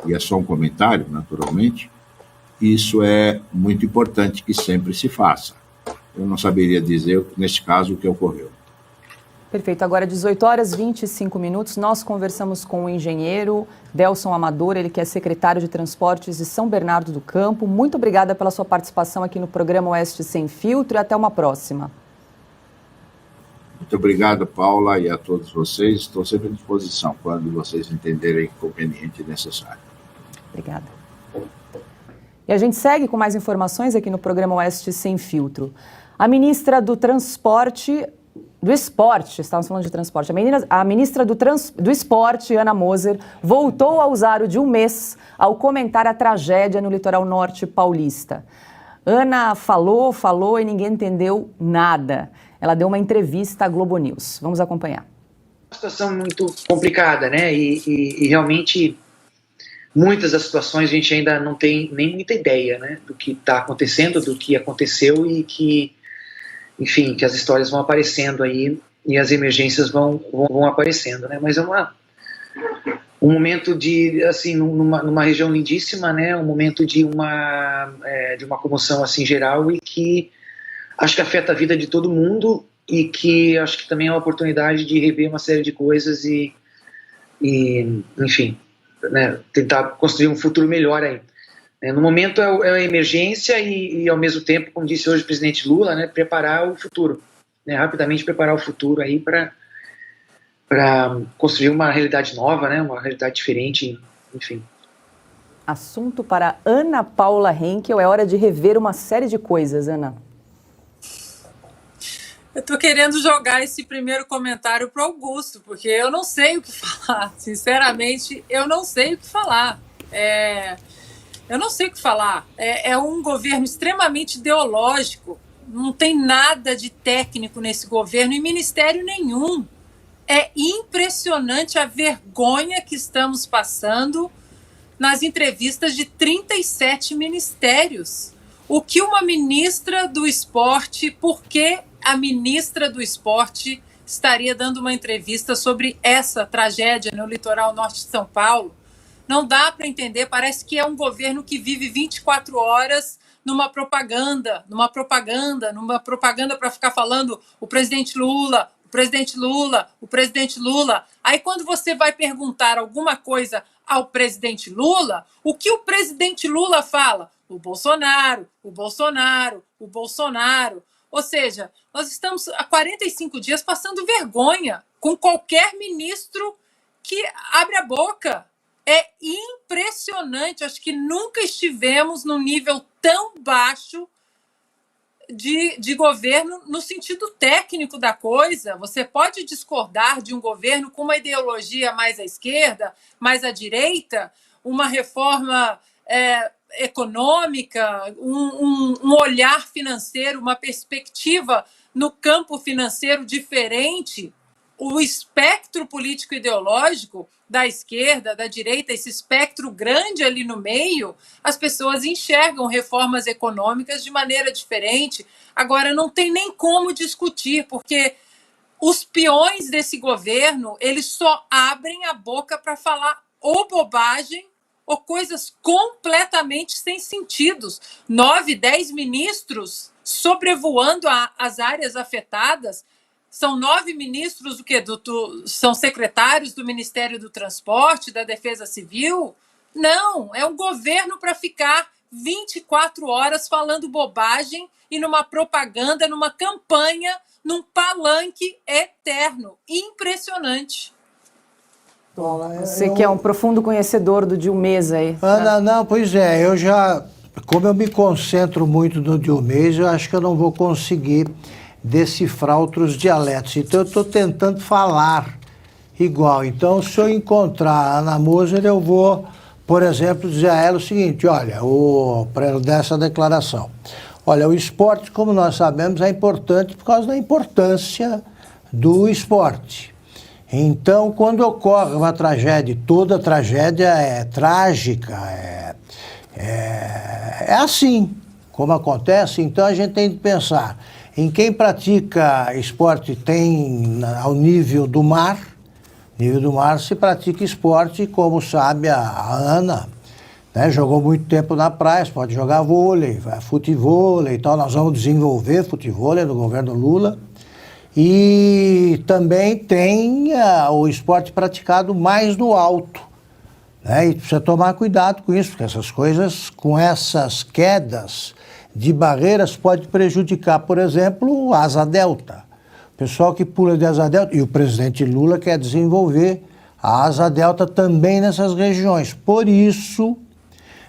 e é só um comentário, naturalmente, isso é muito importante que sempre se faça. Eu não saberia dizer, neste caso, o que ocorreu. Perfeito. Agora, 18h25, nós conversamos com o engenheiro Delson Amador, ele que é secretário de Transportes de São Bernardo do Campo. Muito obrigada pela sua participação aqui no programa Oeste Sem Filtro e até uma próxima. Muito obrigado, Paula, e a todos vocês. Estou sempre à disposição quando vocês entenderem conveniente e necessário. Obrigada. E a gente segue com mais informações aqui no programa Oeste Sem Filtro. A ministra do Esporte, estávamos falando de transporte, a ministra do Esporte, Ana Moser, voltou a usar o de um mês ao comentar a tragédia no litoral norte paulista. Ana falou e ninguém entendeu nada. Ela deu uma entrevista à Globo News. Vamos acompanhar. Uma situação muito complicada, né? E realmente muitas das situações a gente ainda não tem nem muita ideia, né, do que está acontecendo, do que aconteceu e que, enfim, que as histórias vão aparecendo aí e as emergências vão aparecendo, né? Mas é um momento de, assim, numa região lindíssima, né? Um momento de uma comoção assim geral e que acho que afeta a vida de todo mundo e que acho que também é uma oportunidade de rever uma série de coisas e enfim, né, tentar construir um futuro melhor aí. No momento é a emergência e ao mesmo tempo, como disse hoje o presidente Lula, né, preparar o futuro, né, rapidamente preparar o futuro aí para construir uma realidade nova, né, uma realidade diferente, enfim. Assunto para Ana Paula Henkel, é hora de rever uma série de coisas, Ana. Eu estou querendo jogar esse primeiro comentário para o Augusto, porque eu não sei o que falar. Sinceramente, eu não sei o que falar. Eu não sei o que falar. É um governo extremamente ideológico. Não tem nada de técnico nesse governo e ministério nenhum. É impressionante a vergonha que estamos passando nas entrevistas de 37 ministérios. O que uma ministra do esporte, por que a ministra do esporte estaria dando uma entrevista sobre essa tragédia no litoral norte de São Paulo? Não dá para entender, parece que é um governo que vive 24 horas numa propaganda para ficar falando o presidente Lula, o presidente Lula, o presidente Lula. Aí quando você vai perguntar alguma coisa ao presidente Lula, o que o presidente Lula fala? O Bolsonaro, o Bolsonaro, o Bolsonaro. Ou seja, nós estamos há 45 dias passando vergonha com qualquer ministro que abre a boca. É impressionante. Acho que nunca estivemos num nível tão baixo de governo no sentido técnico da coisa. Você pode discordar de um governo com uma ideologia mais à esquerda, mais à direita, uma reforma econômica, um olhar financeiro, uma perspectiva no campo financeiro diferente. O espectro político-ideológico da esquerda, da direita, esse espectro grande ali no meio, as pessoas enxergam reformas econômicas de maneira diferente. Agora, não tem nem como discutir, porque os peões desse governo, eles só abrem a boca para falar ou bobagem ou coisas completamente sem sentidos. 9, 10 ministros sobrevoando as áreas afetadas, São 9 ministros são secretários do Ministério do Transporte, da Defesa Civil? Não, é um governo para ficar 24 horas falando bobagem e numa propaganda, numa campanha, num palanque eterno. Impressionante. Você que é um profundo conhecedor do Dilmês aí. Ana, não, pois é, como eu me concentro muito no Dilmês, eu acho que eu não vou conseguir decifrar outros dialetos. Então eu estou tentando falar igual. Então, se eu encontrar a Ana Moser, eu vou, por exemplo, dizer a ela o seguinte: olha, para ela dar essa declaração. Olha, o esporte, como nós sabemos, é importante por causa da importância do esporte. Então, quando ocorre uma tragédia, toda tragédia é trágica, é assim como acontece, então a gente tem que pensar em quem pratica esporte ao nível do mar. Nível do mar se pratica esporte, como sabe a Ana, né, jogou muito tempo na praia, pode jogar vôlei, futevôlei e tal. Nós vamos desenvolver futevôlei no governo Lula. E também tem o esporte praticado mais no alto, né? E precisa tomar cuidado com isso, porque essas coisas, com essas quedas de barreiras, pode prejudicar, por exemplo, a asa delta. O pessoal que pula de asa delta, e o presidente Lula quer desenvolver a asa delta também nessas regiões. Por isso,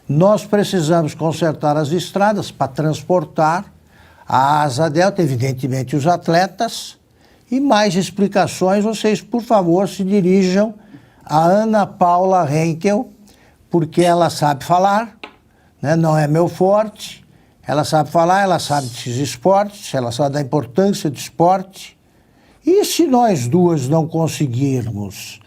nós precisamos consertar as estradas para transportar a asa delta, evidentemente os atletas. E mais explicações, vocês, por favor, se dirijam a Ana Paula Henkel, porque ela sabe falar, né? Não é meu forte, ela sabe falar, ela sabe desses esportes, ela sabe da importância do esporte. E se nós duas não conseguirmos,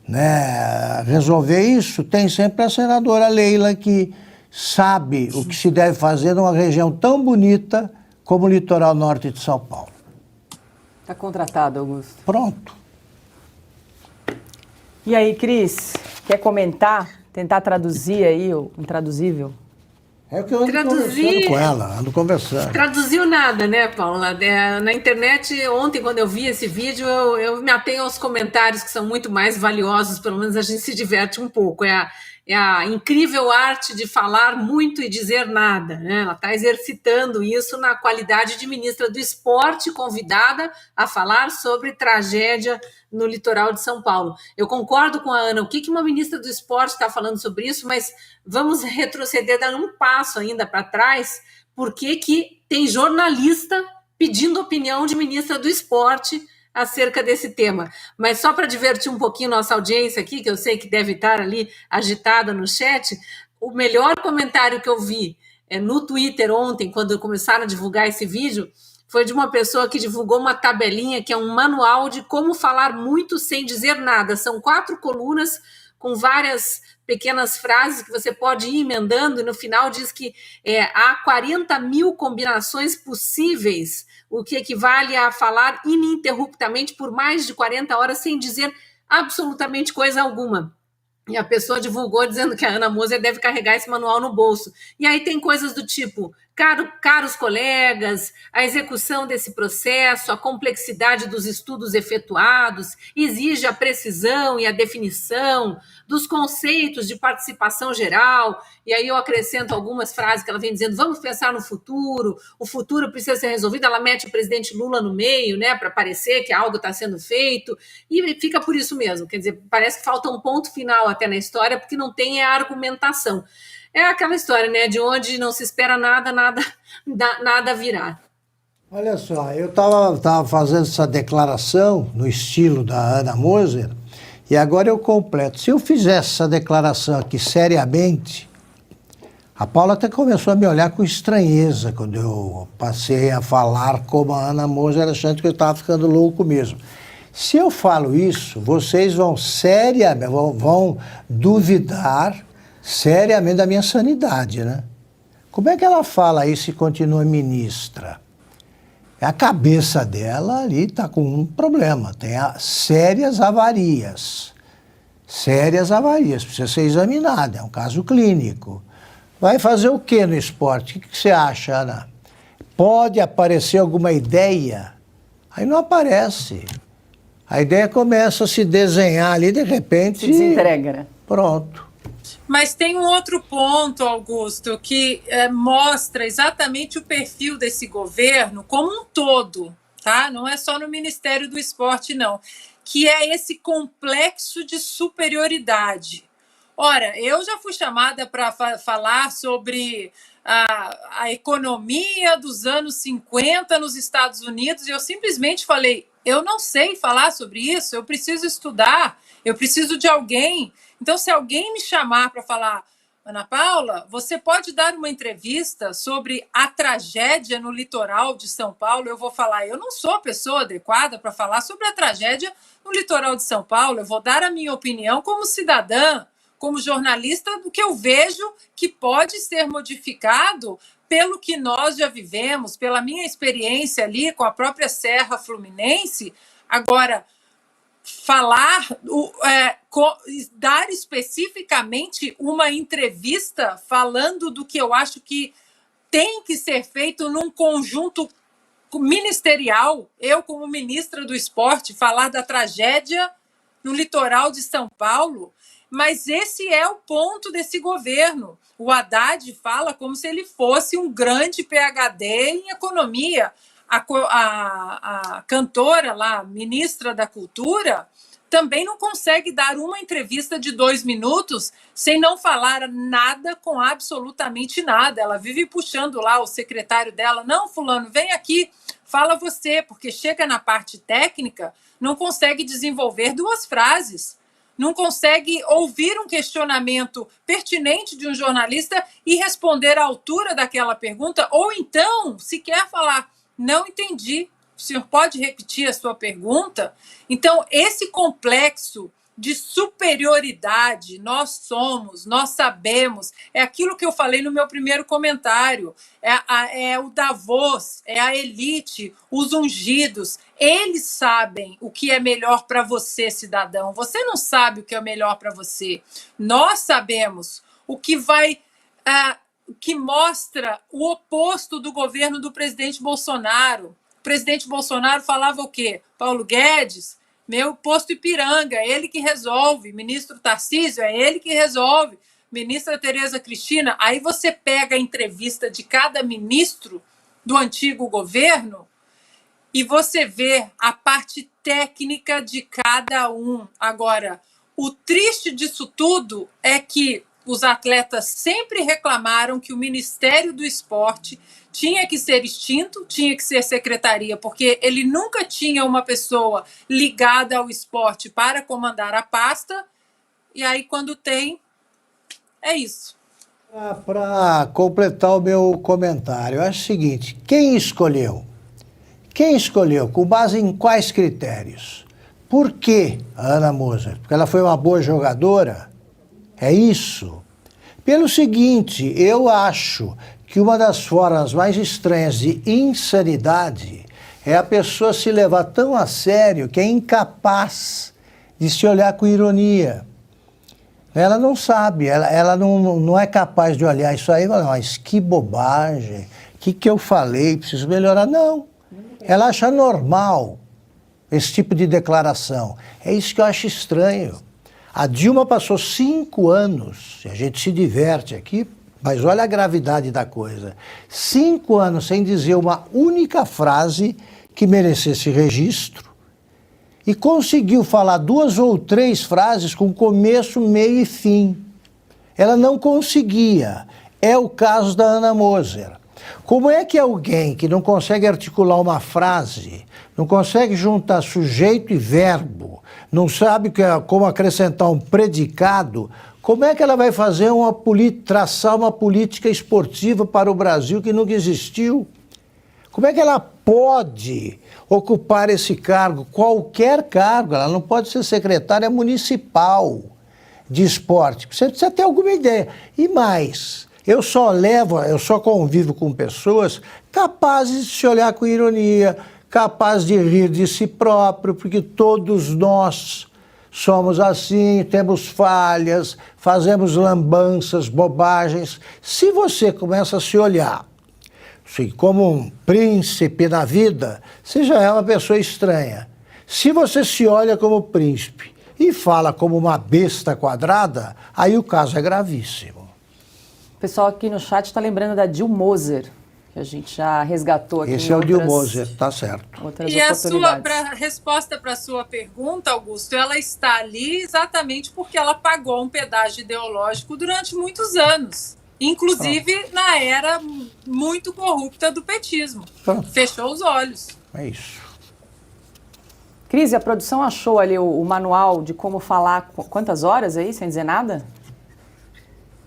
né, resolver isso, tem sempre a senadora Leila, que sabe o que se deve fazer numa região tão bonita como o litoral norte de São Paulo. Está contratado, Augusto. Pronto. E aí, Cris, quer comentar? Tentar traduzir aí o intraduzível? É o que eu ando conversando com ela, ando conversando. Traduziu nada, né, Paula? Na internet, ontem, quando eu vi esse vídeo, eu me atenho aos comentários que são muito mais valiosos, pelo menos a gente se diverte um pouco. É a incrível arte de falar muito e dizer nada, né? Ela está exercitando isso na qualidade de ministra do Esporte, convidada a falar sobre tragédia no litoral de São Paulo. Eu concordo com a Ana, o que uma ministra do Esporte está falando sobre isso, mas vamos retroceder, dar um passo ainda para trás, porque que tem jornalista pedindo opinião de ministra do Esporte acerca desse tema. Mas só para divertir um pouquinho nossa audiência aqui, que eu sei que deve estar ali agitada no chat, o melhor comentário que eu vi no Twitter ontem, quando começaram a divulgar esse vídeo, foi de uma pessoa que divulgou uma tabelinha que é um manual de como falar muito sem dizer nada. São 4 colunas com várias pequenas frases que você pode ir emendando, e no final diz que há 40 mil combinações possíveis, o que equivale a falar ininterruptamente por mais de 40 horas sem dizer absolutamente coisa alguma. E a pessoa divulgou dizendo que a Ana Moser deve carregar esse manual no bolso. E aí tem coisas do tipo: caros colegas, a execução desse processo, a complexidade dos estudos efetuados, exige a precisão e a definição dos conceitos de participação geral. E aí eu acrescento algumas frases que ela vem dizendo: vamos pensar no futuro, o futuro precisa ser resolvido. Ela mete o presidente Lula no meio, né, para parecer que algo está sendo feito, e fica por isso mesmo. Quer dizer, parece que falta um ponto final até na história, porque não tem a argumentação. É aquela história, né, de onde não se espera nada virá. Olha só, eu estava fazendo essa declaração no estilo da Ana Moser, e agora eu completo. Se eu fizesse essa declaração aqui seriamente, a Paula até começou a me olhar com estranheza quando eu passei a falar como a Ana Moser, achando que eu estava ficando louco mesmo. Se eu falo isso, vocês vão vão duvidar seriamente da minha sanidade, né? Como é que ela fala isso e continua ministra? A cabeça dela ali está com um problema, tem sérias avarias. Sérias avarias, precisa ser examinada, é um caso clínico. Vai fazer o que no esporte? O que você acha, Ana? Pode aparecer alguma ideia Aí não aparece. A ideia começa a se desenhar ali, de repente... Se desentrega, né? Pronto. Mas tem um outro ponto, Augusto, que mostra exatamente o perfil desse governo como um todo, tá? Não é só no Ministério do Esporte, não. Que é esse complexo de superioridade. Ora, eu já fui chamada para falar sobre a economia dos anos 50 nos Estados Unidos e eu simplesmente falei, eu não sei falar sobre isso, eu preciso estudar, eu preciso de alguém. Então, se alguém me chamar para falar, Ana Paula, você pode dar uma entrevista sobre a tragédia no litoral de São Paulo? Eu vou falar, eu não sou a pessoa adequada para falar sobre a tragédia no litoral de São Paulo, eu vou dar a minha opinião como cidadã, como jornalista, do que eu vejo que pode ser modificado pelo que nós já vivemos, pela minha experiência ali com a própria Serra Fluminense. Agora, falar, dar especificamente uma entrevista falando do que eu acho que tem que ser feito num conjunto ministerial, eu como ministra do esporte, falar da tragédia no litoral de São Paulo, mas esse é o ponto desse governo. O Haddad fala como se ele fosse um grande PhD em economia. A cantora lá, ministra da Cultura, também não consegue dar uma entrevista de 2 minutos sem não falar nada com absolutamente nada. Ela vive puxando lá o secretário dela, não, fulano, vem aqui, fala você, porque chega na parte técnica, não consegue desenvolver 2 frases, não consegue ouvir um questionamento pertinente de um jornalista e responder à altura daquela pergunta, ou então, se quer falar, não entendi, o senhor pode repetir a sua pergunta? Então, esse complexo de superioridade, nós somos, nós sabemos, é aquilo que eu falei no meu primeiro comentário, é o Davos, é a elite, os ungidos, eles sabem o que é melhor para você, cidadão, você não sabe o que é melhor para você, nós sabemos o que vai... que mostra o oposto do governo do presidente Bolsonaro. O presidente Bolsonaro falava o quê? Paulo Guedes, meu posto Ipiranga, é ele que resolve. Ministro Tarcísio, é ele que resolve. Ministra Tereza Cristina, aí você pega a entrevista de cada ministro do antigo governo e você vê a parte técnica de cada um. Agora, o triste disso tudo é que os atletas sempre reclamaram que o Ministério do Esporte tinha que ser extinto, tinha que ser secretaria, porque ele nunca tinha uma pessoa ligada ao esporte para comandar a pasta, e aí quando tem, é isso. Para completar o meu comentário, eu acho o seguinte, quem escolheu? Quem escolheu? Com base em quais critérios? Por que a Ana Moser? Porque ela foi uma boa jogadora? É isso? Pelo seguinte, eu acho que uma das formas mais estranhas de insanidade é a pessoa se levar tão a sério que é incapaz de se olhar com ironia. Ela não sabe, ela não é capaz de olhar isso aí e falar, mas que bobagem, o que eu falei, preciso melhorar. Não, ela acha normal esse tipo de declaração. É isso que eu acho estranho. A Dilma passou 5 anos, e a gente se diverte aqui, mas olha a gravidade da coisa, 5 anos sem dizer uma única frase que merecesse registro e conseguiu falar 2 ou 3 frases com começo, meio e fim. Ela não conseguia. É o caso da Ana Moser. Como é que alguém que não consegue articular uma frase, não consegue juntar sujeito e verbo, não sabe como acrescentar um predicado, como é que ela vai fazer traçar uma política esportiva para o Brasil que nunca existiu? Como é que ela pode ocupar esse cargo, qualquer cargo? Ela não pode ser secretária municipal de esporte. Você precisa ter alguma ideia. E mais, eu só convivo com pessoas capazes de se olhar com ironia, capazes de rir de si próprio, porque todos nós somos assim, temos falhas, fazemos lambanças, bobagens. Se você começa a se olhar assim, como um príncipe na vida, você já é uma pessoa estranha. Se você se olha como príncipe e fala como uma besta quadrada, aí o caso é gravíssimo. O pessoal aqui no chat está lembrando da Dil Moser, que a gente já resgatou aqui. Esse é o Dil Moser, tá certo. E a resposta para a sua pergunta, Augusto, ela está ali exatamente porque ela pagou um pedágio ideológico durante muitos anos. Inclusive na era muito corrupta do petismo. Fechou os olhos. É isso. Cris, a produção achou ali o manual de como falar quantas horas aí, sem dizer nada?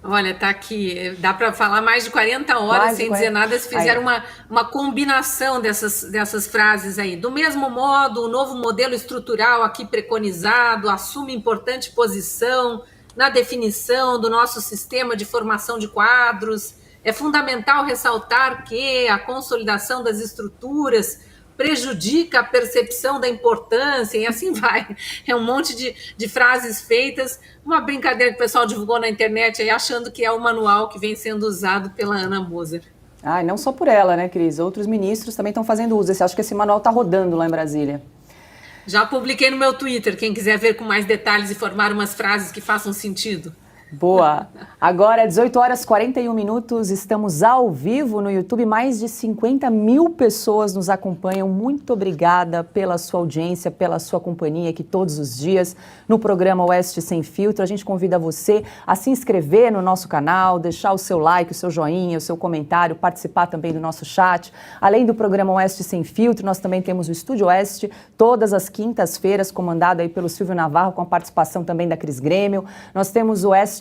Olha, tá aqui, dá para falar mais de 40 horas sem dizer nada. Eles fizeram uma combinação dessas frases aí. Do mesmo modo, o novo modelo estrutural aqui preconizado assume importante posição na definição do nosso sistema de formação de quadros. É fundamental ressaltar que a consolidação das estruturas prejudica a percepção da importância, e assim vai. É um monte de frases feitas, uma brincadeira que o pessoal divulgou na internet aí, achando que é o manual que vem sendo usado pela Ana Moser. Ah, e não só por ela, né, Cris? Outros ministros também estão fazendo uso. Você acha que esse manual está rodando lá em Brasília? Já publiquei no meu Twitter, quem quiser ver com mais detalhes e formar umas frases que façam sentido. Boa. Agora, 18 horas e 41 minutos, estamos ao vivo no YouTube. Mais de 50 mil pessoas nos acompanham. Muito obrigada pela sua audiência, pela sua companhia aqui todos os dias no programa Oeste Sem Filtro. A gente convida você a se inscrever no nosso canal, deixar o seu like, o seu joinha, o seu comentário, participar também do nosso chat. Além do programa Oeste Sem Filtro, nós também temos o Estúdio Oeste, todas as quintas-feiras, comandado aí pelo Silvio Navarro, com a participação também da Cris Grêmio. Nós temos o Oestecast,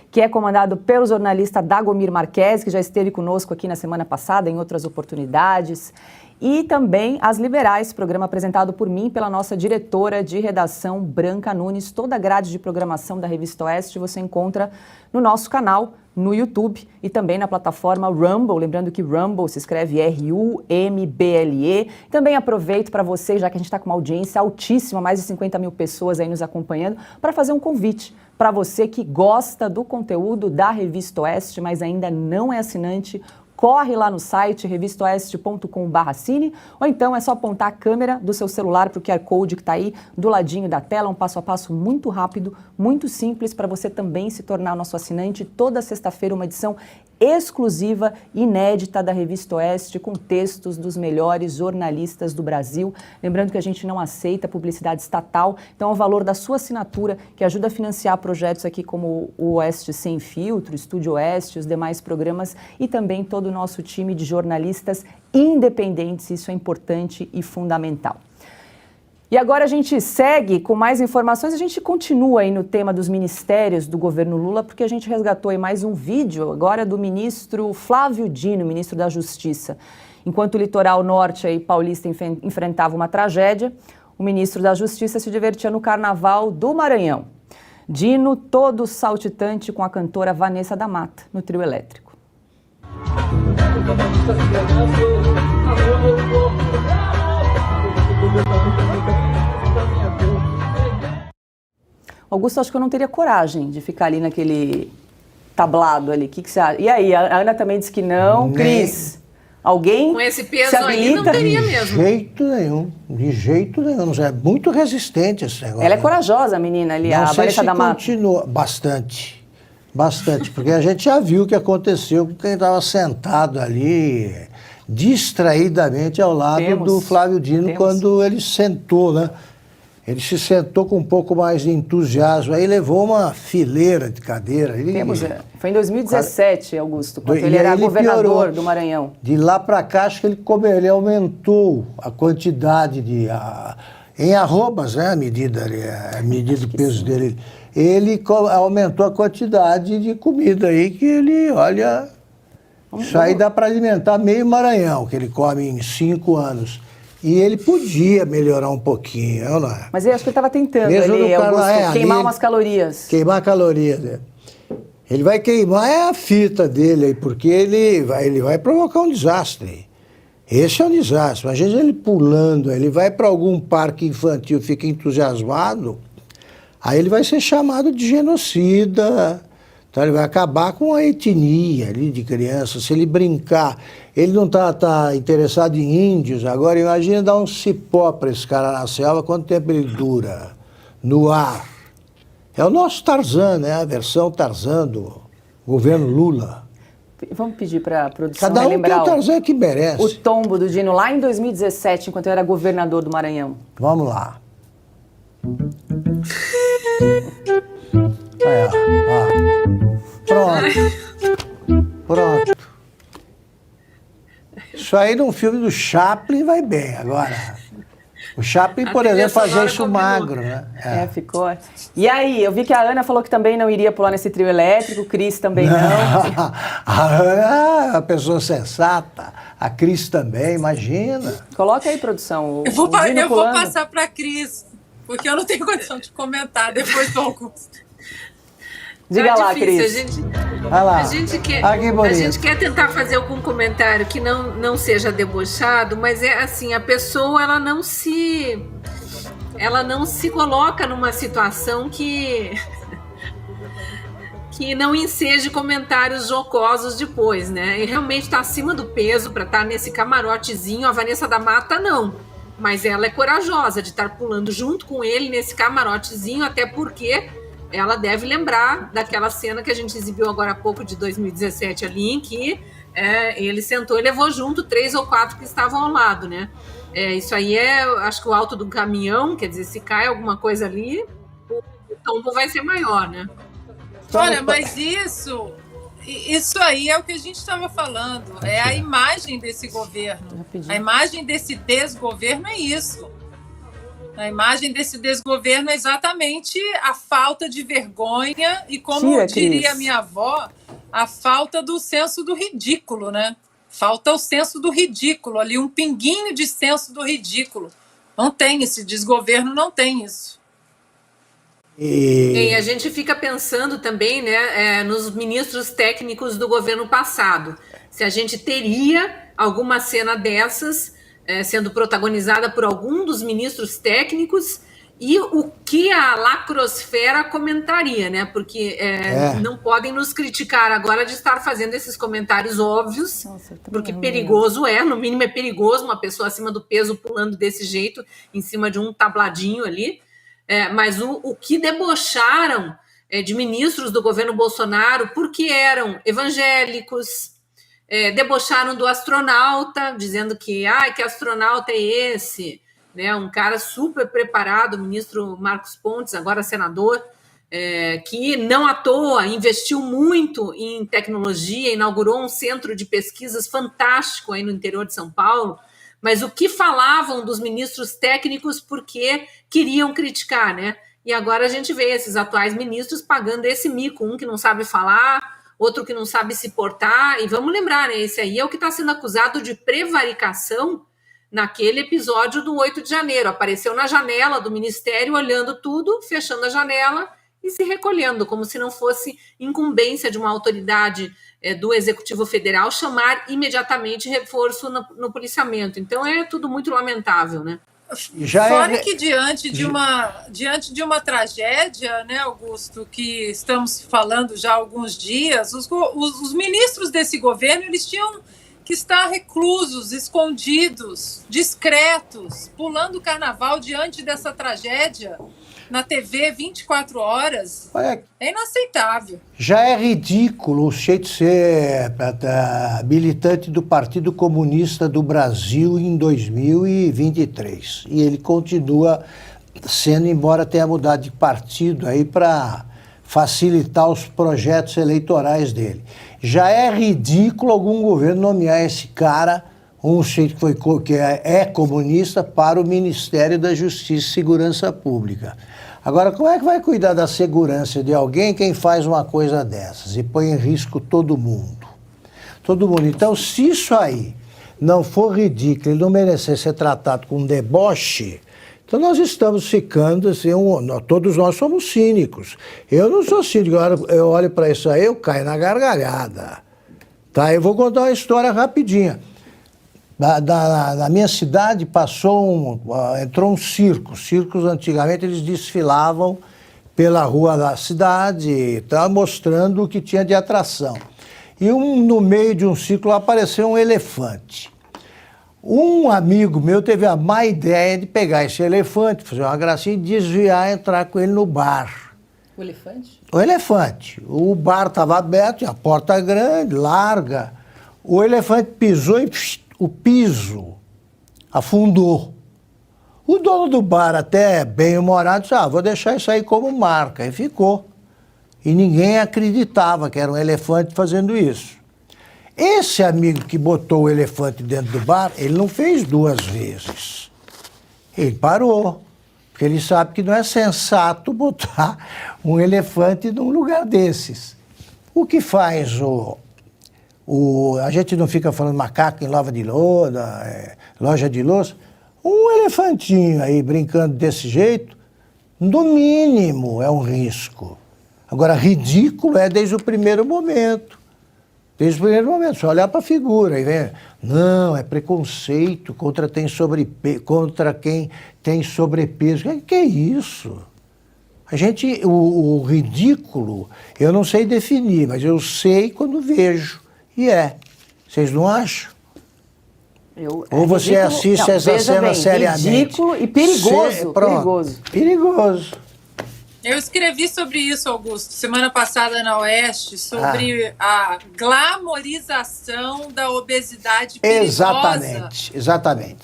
que é comandado pelo jornalista Dagomir Marques, que já esteve conosco aqui na semana passada, em outras oportunidades. E também As Liberais, programa apresentado por mim, pela nossa diretora de redação, Branca Nunes. Toda a grade de programação da Revista Oeste você encontra no nosso canal, no YouTube e também na plataforma Rumble. Lembrando que Rumble se escreve R-U-M-B-L-E. Também aproveito para você, já que a gente está com uma audiência altíssima, mais de 50 mil pessoas aí nos acompanhando, para fazer um convite para você que gosta do conteúdo da Revista Oeste, mas ainda não é assinante. Corre lá no site revistaoeste.com/assine, ou então é só apontar a câmera do seu celular para o QR Code que está aí do ladinho da tela, um passo a passo muito rápido, muito simples para você também se tornar nosso assinante. Toda sexta-feira uma edição exclusiva, inédita da Revista Oeste, com textos dos melhores jornalistas do Brasil. Lembrando que a gente não aceita publicidade estatal, então é o valor da sua assinatura que ajuda a financiar projetos aqui como o Oeste Sem Filtro, Estúdio Oeste, os demais programas e também todo o nosso time de jornalistas independentes. Isso é importante e fundamental. E agora a gente segue com mais informações, a gente continua aí no tema dos ministérios do governo Lula, porque a gente resgatou aí mais um vídeo agora do ministro Flávio Dino, ministro da Justiça. Enquanto o litoral norte aí paulista enfrentava uma tragédia, o ministro da Justiça se divertia no Carnaval do Maranhão. Dino todo saltitante com a cantora Vanessa da Mata, no trio elétrico. Augusto, acho que eu não teria coragem de ficar ali naquele tablado ali. O que você acha? E aí, a Ana também disse que não. Cris, alguém com esse peso aí não teria mesmo. De jeito nenhum. É muito resistente esse negócio. Ela é corajosa, a menina ali, a Vanessa da Mata. Continua bastante, porque a gente já viu o que aconteceu com quem estava sentado ali distraidamente ao lado do Flávio Dino quando ele sentou, né? Ele se sentou com um pouco mais de entusiasmo, aí levou uma fileira de cadeira. Foi em 2017, Augusto, quando ele era governador do Maranhão. De lá para cá, acho que ele aumentou a quantidade em arrobas, né, a medida do peso dele. Ele aumentou a quantidade de comida aí que ele, olha... Isso aí dá para alimentar meio Maranhão, que ele come em 5 anos. E ele podia melhorar um pouquinho, não é? Mas eu acho que ele estava tentando ali, Augusto, queimar umas calorias. Queimar calorias, né? Ele vai queimar a fita dele aí, porque ele vai provocar um desastre. Esse é um desastre. Às vezes ele pulando, ele vai para algum parque infantil, fica entusiasmado, aí ele vai ser chamado de genocida, Então ele vai acabar com a etnia ali de criança. Se ele brincar, ele não tá interessado em índios. Agora imagina dar um cipó para esse cara na selva, quanto tempo ele dura no ar. É o nosso Tarzan, né? A versão Tarzan do governo Lula. Vamos pedir para a produção Cada um tem relembrar o Tarzan que merece. o tombo do Dino lá em 2017, enquanto eu era governador do Maranhão. Vamos lá. Aí, ó. Pronto. Isso aí num filme do Chaplin vai bem. Agora, o Chaplin, por exemplo, fazia isso magro, né? Ficou. E aí, eu vi que a Ana falou que também não iria pular nesse trio elétrico, o Cris também não. A Ana é uma pessoa sensata. A Cris também, imagina. Coloca aí, produção. Eu vou passar para a Cris, porque eu não tenho condição de comentar depois do Augusto. Diga lá, Cris. A gente quer tentar fazer algum comentário que não seja debochado, mas é assim, a pessoa ela não se coloca numa situação que não enseje comentários jocosos depois, né? E realmente está acima do peso para estar nesse camarotezinho. A Vanessa da Mata não, mas ela é corajosa de estar pulando junto com ele nesse camarotezinho, até porque ela deve lembrar daquela cena que a gente exibiu agora há pouco, de 2017 ali, em que ele sentou e levou junto 3 ou 4 que estavam ao lado, né? Isso aí acho que o alto do caminhão, quer dizer, se cai alguma coisa ali, o tombo vai ser maior, né? Olha, mas isso aí é o que a gente estava falando, é a imagem desse governo. A imagem desse desgoverno é isso. A imagem desse desgoverno é exatamente a falta de vergonha e, como diria a minha avó, a falta do senso do ridículo, né? Falta o senso do ridículo ali, um pinguinho de senso do ridículo. Não tem esse desgoverno, não tem isso. E a gente fica pensando também, né, nos ministros técnicos do governo passado. Se a gente teria alguma cena dessas sendo protagonizada por algum dos ministros técnicos e o que a lacrosfera comentaria, né? Porque não podem nos criticar agora de estar fazendo esses comentários óbvios, porque perigoso no mínimo é perigoso uma pessoa acima do peso pulando desse jeito em cima de um tabladinho ali. Mas o que debocharam de ministros do governo Bolsonaro porque eram evangélicos, debocharam do astronauta, dizendo que astronauta é esse, né? Um cara super preparado, o ministro Marcos Pontes, agora senador, que não à toa investiu muito em tecnologia, inaugurou um centro de pesquisas fantástico aí no interior de São Paulo. Mas o que falavam dos ministros técnicos porque queriam criticar, né? E agora a gente vê esses atuais ministros pagando esse mico, um que não sabe falar, outro que não sabe se portar. E vamos lembrar, né? Esse aí é o que está sendo acusado de prevaricação naquele episódio do 8 de janeiro. Apareceu na janela do ministério, olhando tudo, fechando a janela e se recolhendo, como se não fosse incumbência de uma autoridade do Executivo Federal chamar imediatamente reforço no policiamento. Então é tudo muito lamentável, né? Fora que diante de uma tragédia, né, Augusto, que estamos falando já há alguns dias, os ministros desse governo, eles tinham que estar reclusos, escondidos, discretos, pulando o carnaval diante dessa tragédia na TV 24 horas. É inaceitável. Já é ridículo o jeito de ser militante do Partido Comunista do Brasil em 2023. E ele continua sendo, embora tenha mudado de partido aí para facilitar os projetos eleitorais dele. Já é ridículo algum governo nomear esse cara, um sujeito que é comunista, para o Ministério da Justiça e Segurança Pública. Agora, como é que vai cuidar da segurança de alguém quem faz uma coisa dessas e põe em risco todo mundo? Todo mundo. Então, se isso aí não for ridículo e não merecer ser tratado com deboche, então nós estamos ficando assim, todos nós somos cínicos. Eu não sou cínico, eu olho para isso aí, eu caio na gargalhada. Tá? Eu vou contar uma história rapidinha. Na minha cidade entrou um circo. Circos, antigamente, eles desfilavam pela rua da cidade, tá, mostrando o que tinha de atração. E no meio de um ciclo apareceu um elefante. Um amigo meu teve a má ideia de pegar esse elefante, fazer uma gracinha e desviar, entrar com ele no bar. O elefante? O elefante. O bar estava aberto, a porta grande, larga. O elefante pisou e o piso afundou. O dono do bar, até bem-humorado, disse, vou deixar isso aí como marca. E ficou. E ninguém acreditava que era um elefante fazendo isso. Esse amigo que botou o elefante dentro do bar, ele não fez 2 vezes. Ele parou. Porque ele sabe que não é sensato botar um elefante num lugar desses. O que faz a gente não fica falando macaco em loja de louça. Um elefantinho aí brincando desse jeito, no mínimo é um risco. Agora, ridículo é desde o primeiro momento. Desde o primeiro momento, só olhar para a figura e ver. Não, é preconceito contra quem tem sobrepeso. Que é isso? O ridículo, eu não sei definir, mas eu sei quando vejo. E é. Vocês não acham? Ou você assiste essa cena seriamente? Ridículo e perigoso. Perigoso. Eu escrevi sobre isso, Augusto, semana passada na Oeste, sobre a glamorização da obesidade perigosa. Exatamente.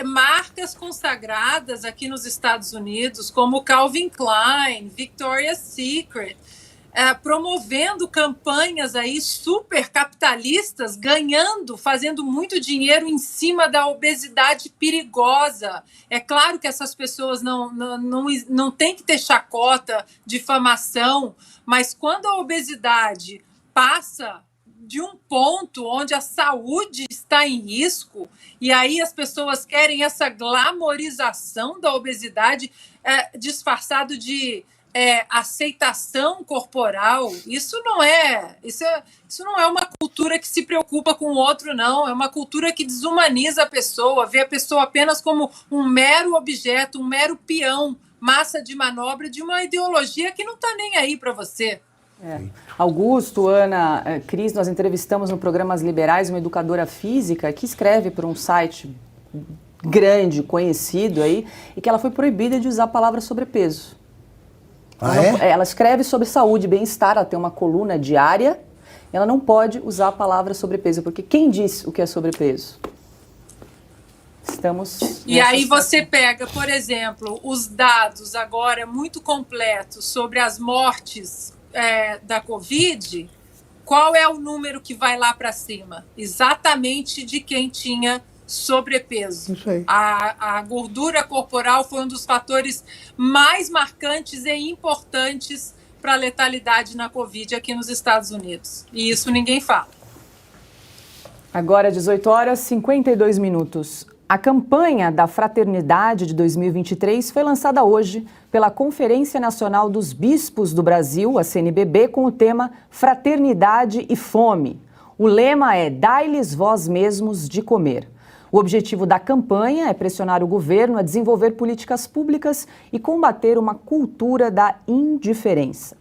Marcas consagradas aqui nos Estados Unidos, como Calvin Klein, Victoria's Secret, promovendo campanhas aí super capitalistas, fazendo muito dinheiro em cima da obesidade perigosa. É claro que essas pessoas não têm que ter chacota, difamação, mas quando a obesidade passa de um ponto onde a saúde está em risco, e aí as pessoas querem essa glamorização da obesidade disfarçado de aceitação corporal, isso não é uma cultura que se preocupa com o outro, não. É uma cultura que desumaniza a pessoa, vê a pessoa apenas como um mero objeto, um mero peão, massa de manobra de uma ideologia que não está nem aí para você. Augusto, Ana, Cris, nós entrevistamos no programa As Liberais uma educadora física que escreve para um site grande, conhecido aí, e que ela foi proibida de usar a palavra sobrepeso. Ela escreve sobre saúde e bem-estar, ela tem uma coluna diária, ela não pode usar a palavra sobrepeso, porque quem diz o que é sobrepeso? E aí você pega, por exemplo, os dados agora muito completos sobre as mortes da Covid, qual é o número que vai lá para cima? Exatamente de quem tinha sobrepeso. Isso aí. A gordura corporal foi um dos fatores mais marcantes e importantes para a letalidade na Covid aqui nos Estados Unidos. E isso ninguém fala. Agora, 18h52. A campanha da Fraternidade de 2023 foi lançada hoje pela Conferência Nacional dos Bispos do Brasil, a CNBB, com o tema Fraternidade e Fome. O lema é Dai-lhes vós mesmos de comer. O objetivo da campanha é pressionar o governo a desenvolver políticas públicas e combater uma cultura da indiferença.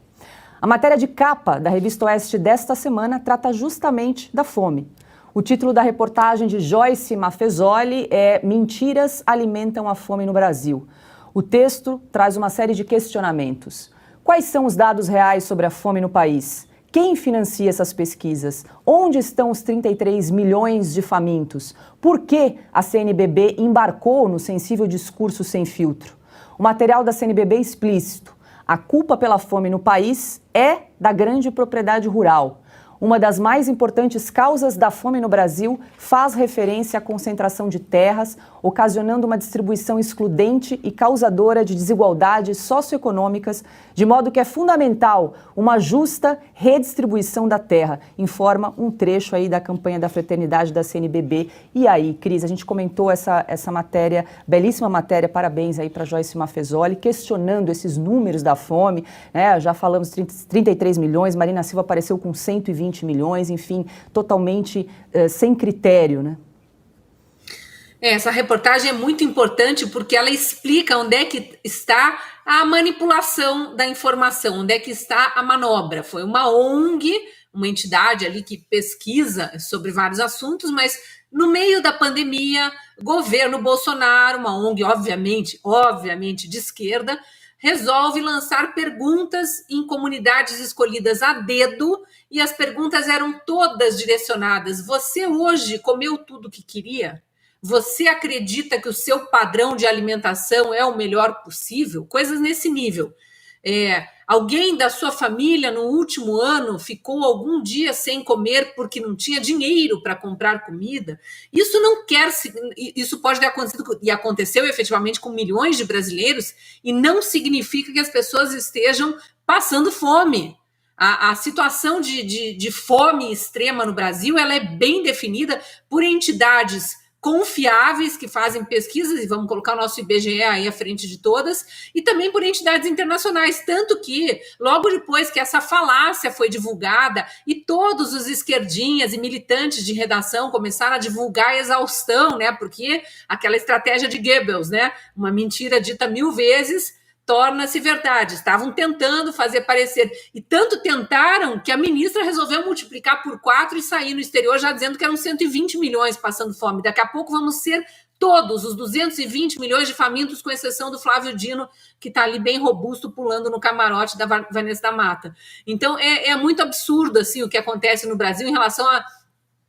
A matéria de capa da Revista Oeste desta semana trata justamente da fome. O título da reportagem de Joyce Maffezoli é Mentiras alimentam a fome no Brasil. O texto traz uma série de questionamentos. Quais são os dados reais sobre a fome no país? Quem financia essas pesquisas? Onde estão os 33 milhões de famintos? Por que a CNBB embarcou no sensível discurso sem filtro? O material da CNBB é explícito. A culpa pela fome no país é da grande propriedade rural. Uma das mais importantes causas da fome no Brasil faz referência à concentração de terras, ocasionando uma distribuição excludente e causadora de desigualdades socioeconômicas, de modo que é fundamental uma justa redistribuição da terra, informa um trecho aí da campanha da Fraternidade da CNBB. E aí, Cris, a gente comentou essa matéria, belíssima matéria, parabéns aí para Joyce Maffezoli, questionando esses números da fome, né? Já falamos 33 milhões, Marina Silva apareceu com 120 milhões, enfim, totalmente sem critério, né? Essa reportagem é muito importante porque ela explica onde é que está a manipulação da informação, onde é que está a manobra. Foi uma ONG, uma entidade ali que pesquisa sobre vários assuntos, mas no meio da pandemia, governo Bolsonaro, uma ONG obviamente de esquerda, resolve lançar perguntas em comunidades escolhidas a dedo, e as perguntas eram todas direcionadas: você hoje comeu tudo que queria? Você acredita que o seu padrão de alimentação é o melhor possível? Coisas nesse nível. Alguém da sua família no último ano ficou algum dia sem comer porque não tinha dinheiro para comprar comida? Isso pode ter acontecido e aconteceu efetivamente com milhões de brasileiros, e não significa que as pessoas estejam passando fome. A situação de fome extrema no Brasil, ela é bem definida por entidades confiáveis que fazem pesquisas, e vamos colocar o nosso IBGE aí à frente de todas, e também por entidades internacionais, tanto que logo depois que essa falácia foi divulgada e todos os esquerdinhas e militantes de redação começaram a divulgar a exaustão, né, porque aquela estratégia de Goebbels, né, uma mentira dita 1000 vezes, torna-se verdade. Estavam tentando fazer parecer, e tanto tentaram que a ministra resolveu multiplicar por 4 e sair no exterior já dizendo que eram 120 milhões passando fome. Daqui a pouco vamos ser todos os 220 milhões de famintos, com exceção do Flávio Dino, que está ali bem robusto, pulando no camarote da Vanessa da Mata. Então, é muito absurdo assim, o que acontece no Brasil em relação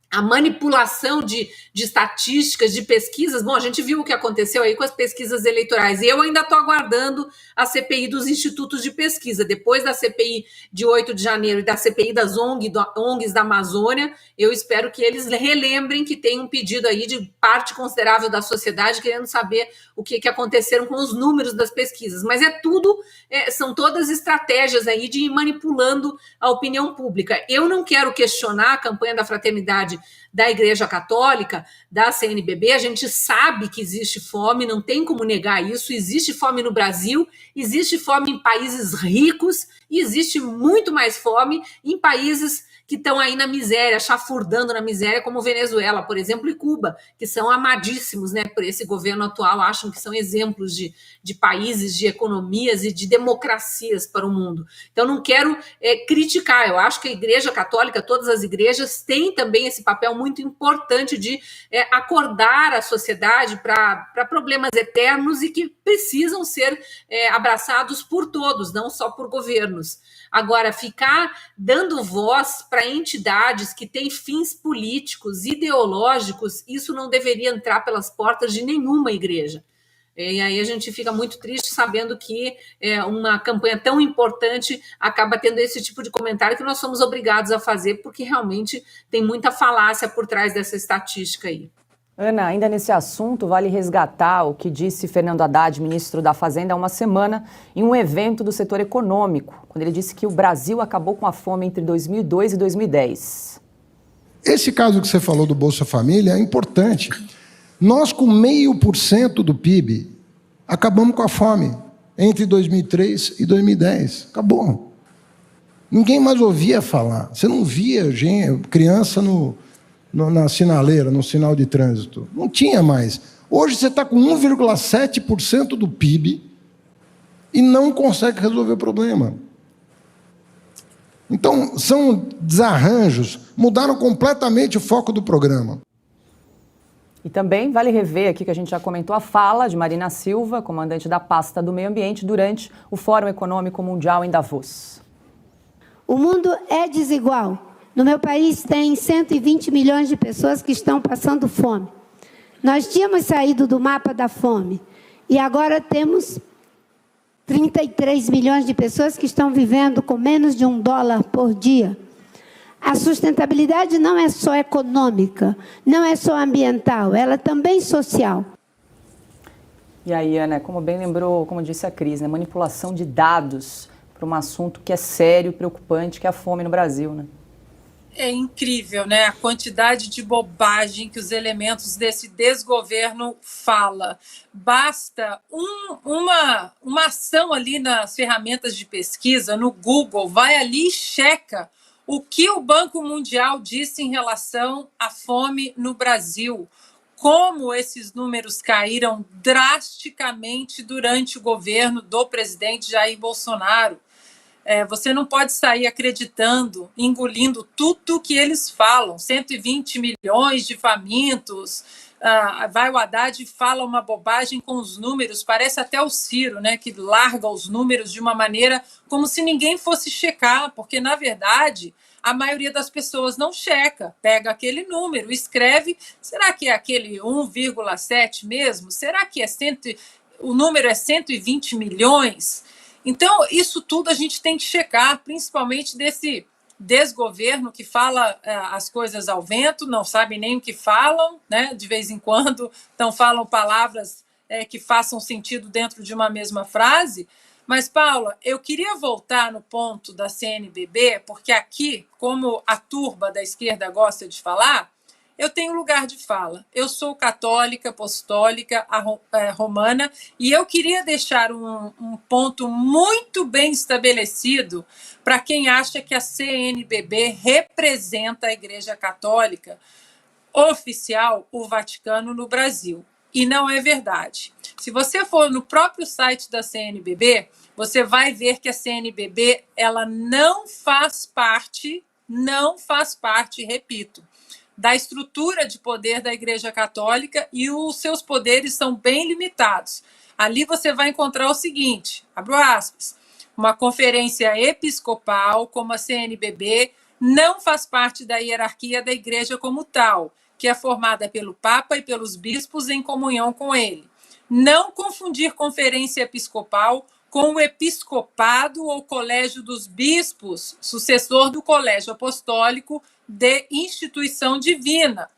a manipulação de estatísticas, de pesquisas. Bom, a gente viu o que aconteceu aí com as pesquisas eleitorais. Eu ainda estou aguardando a CPI dos institutos de pesquisa. Depois da CPI de 8 de janeiro e da CPI das ONGs da Amazônia, eu espero que eles relembrem que tem um pedido aí de parte considerável da sociedade querendo saber o que aconteceram com os números das pesquisas. Mas são todas estratégias aí de ir manipulando a opinião pública. Eu não quero questionar a campanha da fraternidade da Igreja Católica, da CNBB. A gente sabe que existe fome, não tem como negar isso. Existe fome no Brasil, existe fome em países ricos e existe muito mais fome em países que estão aí na miséria, chafurdando na miséria, como Venezuela, por exemplo, e Cuba, que são amadíssimos, né, por esse governo atual, acham que são exemplos de países, de economias e de democracias para o mundo. Então, não quero criticar, eu acho que a Igreja Católica, todas as igrejas, têm também esse papel muito importante de acordar a sociedade para problemas eternos e que precisam ser abraçados por todos, não só por governos. Agora, ficar dando voz para entidades que têm fins políticos, ideológicos, isso não deveria entrar pelas portas de nenhuma igreja. E aí a gente fica muito triste sabendo que uma campanha tão importante acaba tendo esse tipo de comentário que nós somos obrigados a fazer, porque realmente tem muita falácia por trás dessa estatística aí. Ana, ainda nesse assunto, vale resgatar o que disse Fernando Haddad, ministro da Fazenda, há uma semana, em um evento do setor econômico, quando ele disse que o Brasil acabou com a fome entre 2002 e 2010. Esse caso que você falou do Bolsa Família é importante. Nós, com 0,5% do PIB, acabamos com a fome entre 2003 e 2010. Acabou. Ninguém mais ouvia falar. Você não via criança na sinaleira, no sinal de trânsito. Não tinha mais. Hoje você está com 1,7% do PIB e não consegue resolver o problema. Então, são desarranjos, mudaram completamente o foco do programa. E também vale rever aqui, que a gente já comentou, a fala de Marina Silva, comandante da pasta do Meio Ambiente, durante o Fórum Econômico Mundial em Davos. O mundo é desigual. No meu país tem 120 milhões de pessoas que estão passando fome. Nós tínhamos saído do mapa da fome e agora temos 33 milhões de pessoas que estão vivendo com menos de $1 por dia. A sustentabilidade não é só econômica, não é só ambiental, ela é também social. E aí, Ana, como bem lembrou, como disse a Cris, né, manipulação de dados para um assunto que é sério, preocupante, que é a fome no Brasil, né? É incrível, né? A quantidade de bobagem que os elementos desse desgoverno falam. Basta uma ação ali nas ferramentas de pesquisa, no Google, vai ali e checa o que o Banco Mundial disse em relação à fome no Brasil. como esses números caíram drasticamente durante o governo do presidente Jair Bolsonaro. Você não pode sair acreditando, engolindo tudo que eles falam. 120 milhões de famintos. Vai o Haddad e fala uma bobagem com os números. Parece até o Ciro, né, que larga os números de uma maneira como se ninguém fosse checar, porque, na verdade, a maioria das pessoas não checa. Pega aquele número, escreve. Será que é aquele 1,7 mesmo? Será que o número é 120 milhões? Então, isso tudo a gente tem que checar, principalmente desse desgoverno que fala as coisas ao vento, não sabe nem o que falam, né? De vez em quando, então falam palavras que façam sentido dentro de uma mesma frase. Mas, Paula, eu queria voltar no ponto da CNBB, porque aqui, como a turba da esquerda gosta de falar, eu tenho lugar de fala. Eu sou católica, apostólica, romana, e eu queria deixar um ponto muito bem estabelecido para quem acha que a CNBB representa a Igreja Católica oficial, o Vaticano, no Brasil. E não é verdade. Se você for no próprio site da CNBB, você vai ver que a CNBB ela não faz parte, repito, da estrutura de poder da Igreja Católica, e os seus poderes são bem limitados. Ali você vai encontrar o seguinte, abro aspas, uma conferência episcopal como a CNBB não faz parte da hierarquia da Igreja como tal, que é formada pelo Papa e pelos bispos em comunhão com ele. Não confundir conferência episcopal com o episcopado ou colégio dos bispos, sucessor do colégio apostólico de instituição divina.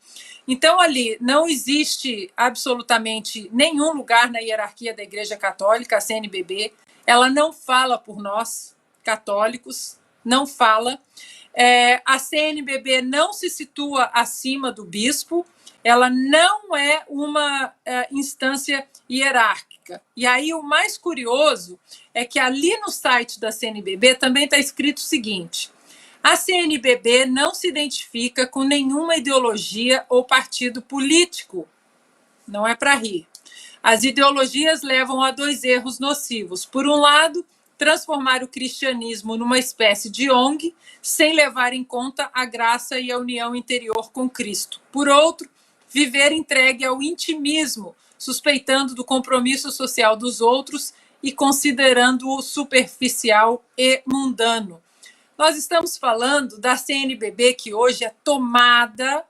Então, ali não existe absolutamente nenhum lugar na hierarquia da Igreja Católica, a CNBB. Ela não fala por nós, católicos, não fala. A CNBB não se situa acima do bispo, ela não é uma instância hierárquica. E aí o mais curioso é que ali no site da CNBB também está escrito o seguinte: a CNBB não se identifica com nenhuma ideologia ou partido político. Não é para rir. As ideologias levam a dois erros nocivos. Por um lado, transformar o cristianismo numa espécie de ONG, sem levar em conta a graça e a união interior com Cristo. Por outro, viver entregue ao intimismo, suspeitando do compromisso social dos outros e considerando-o superficial e mundano. Nós estamos falando da CNBB, que hoje é tomada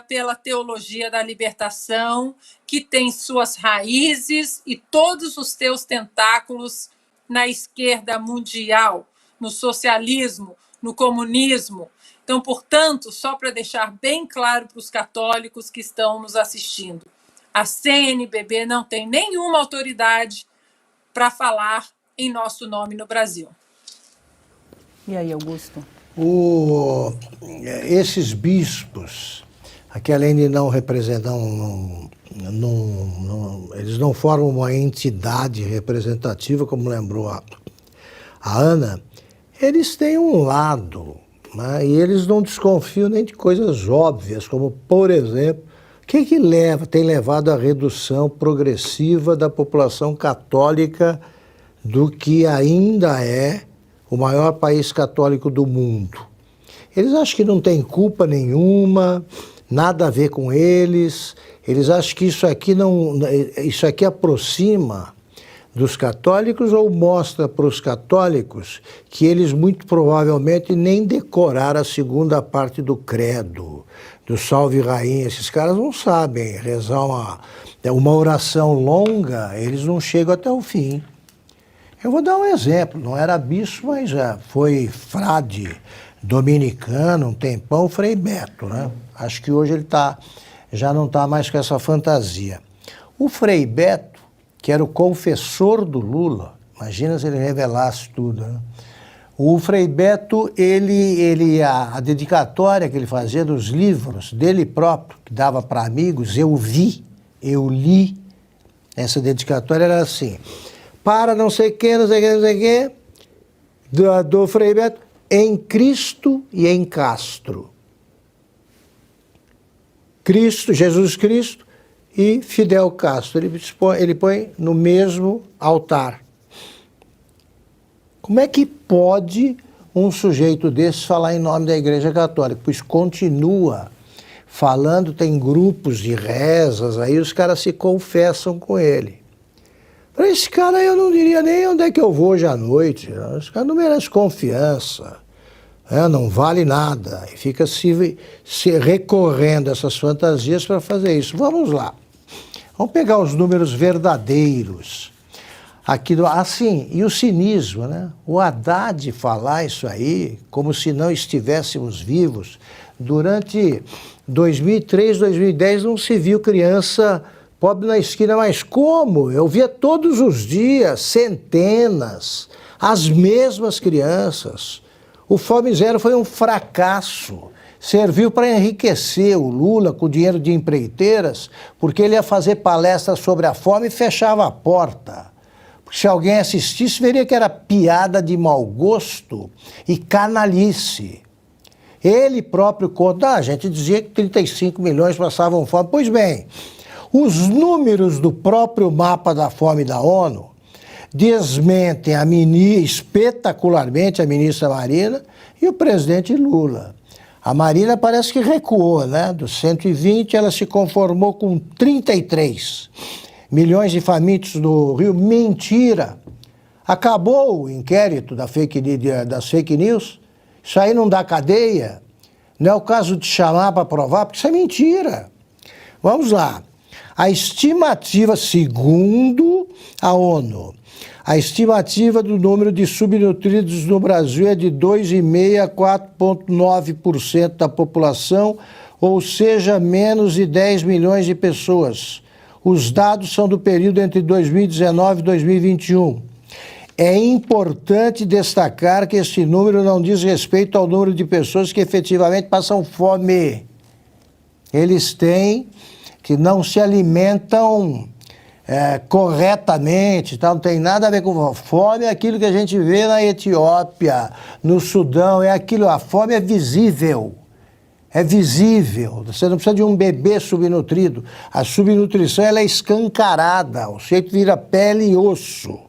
pela teologia da libertação, que tem suas raízes e todos os seus tentáculos na esquerda mundial, no socialismo, no comunismo. Então, portanto, só para deixar bem claro para os católicos que estão nos assistindo, a CNBB não tem nenhuma autoridade para falar em nosso nome no Brasil. E aí, Augusto? Esses bispos, que além de não representar, eles não formam uma entidade representativa, como lembrou a Ana, eles têm um lado, né? E eles não desconfiam nem de coisas óbvias, como, por exemplo, o que tem levado à redução progressiva da população católica do que ainda é o maior país católico do mundo. Eles acham que não tem culpa nenhuma, nada a ver com eles. Eles acham que isso aqui aproxima dos católicos ou mostra para os católicos que eles muito provavelmente nem decoraram a segunda parte do credo, do Salve Rainha. Esses caras não sabem rezar uma oração longa, eles não chegam até o fim. Eu vou dar um exemplo, não era bispo, mas já foi frade dominicano, um tempão, Frei Beto, né? Acho que hoje ele já não está mais com essa fantasia. O Frei Beto, que era o confessor do Lula, imagina se ele revelasse tudo, né? O Frei Beto, a dedicatória que ele fazia dos livros dele próprio, que dava para amigos, eu li, essa dedicatória era assim: para não sei o que, do Frei Beto, em Cristo e em Castro. Cristo, Jesus Cristo e Fidel Castro. Ele põe no mesmo altar. Como é que pode um sujeito desse falar em nome da Igreja Católica? Pois continua falando, tem grupos de rezas, aí os caras se confessam com ele. Para esse cara eu não diria nem onde é que eu vou hoje à noite. Esse cara não merece confiança, não vale nada. E fica se recorrendo a essas fantasias para fazer isso. Vamos lá. Vamos pegar os números verdadeiros. Aqui e o cinismo, né? O Haddad falar isso aí como se não estivéssemos vivos. Durante 2003, 2010 não se viu criança pobre na esquina, mas como? Eu via todos os dias centenas, as mesmas crianças. O Fome Zero foi um fracasso. Serviu para enriquecer o Lula com dinheiro de empreiteiras, porque ele ia fazer palestras sobre a fome e fechava a porta. Se alguém assistisse, veria que era piada de mau gosto e canalice. Ele próprio conta, a gente dizia que 35 milhões passavam fome. Pois bem, os números do próprio mapa da fome da ONU desmentem espetacularmente a ministra Marina e o presidente Lula. A Marina parece que recuou, né? Dos 120, ela se conformou com 33 milhões de famintos no Rio. Mentira! Acabou o inquérito das fake news. Isso aí não dá cadeia. Não é o caso de chamar para provar, porque isso é mentira. Vamos lá. A estimativa, segundo a ONU, a estimativa do número de subnutridos no Brasil é de 2,5% a 4,9% da população, ou seja, menos de 10 milhões de pessoas. Os dados são do período entre 2019 e 2021. É importante destacar que este número não diz respeito ao número de pessoas que efetivamente passam fome. Eles que não se alimentam corretamente, tá? Não tem nada a ver com fome, é aquilo que a gente vê na Etiópia, no Sudão, a fome é visível. É visível, você não precisa de um bebê subnutrido. A subnutrição ela é escancarada, o sujeito vira pele e osso.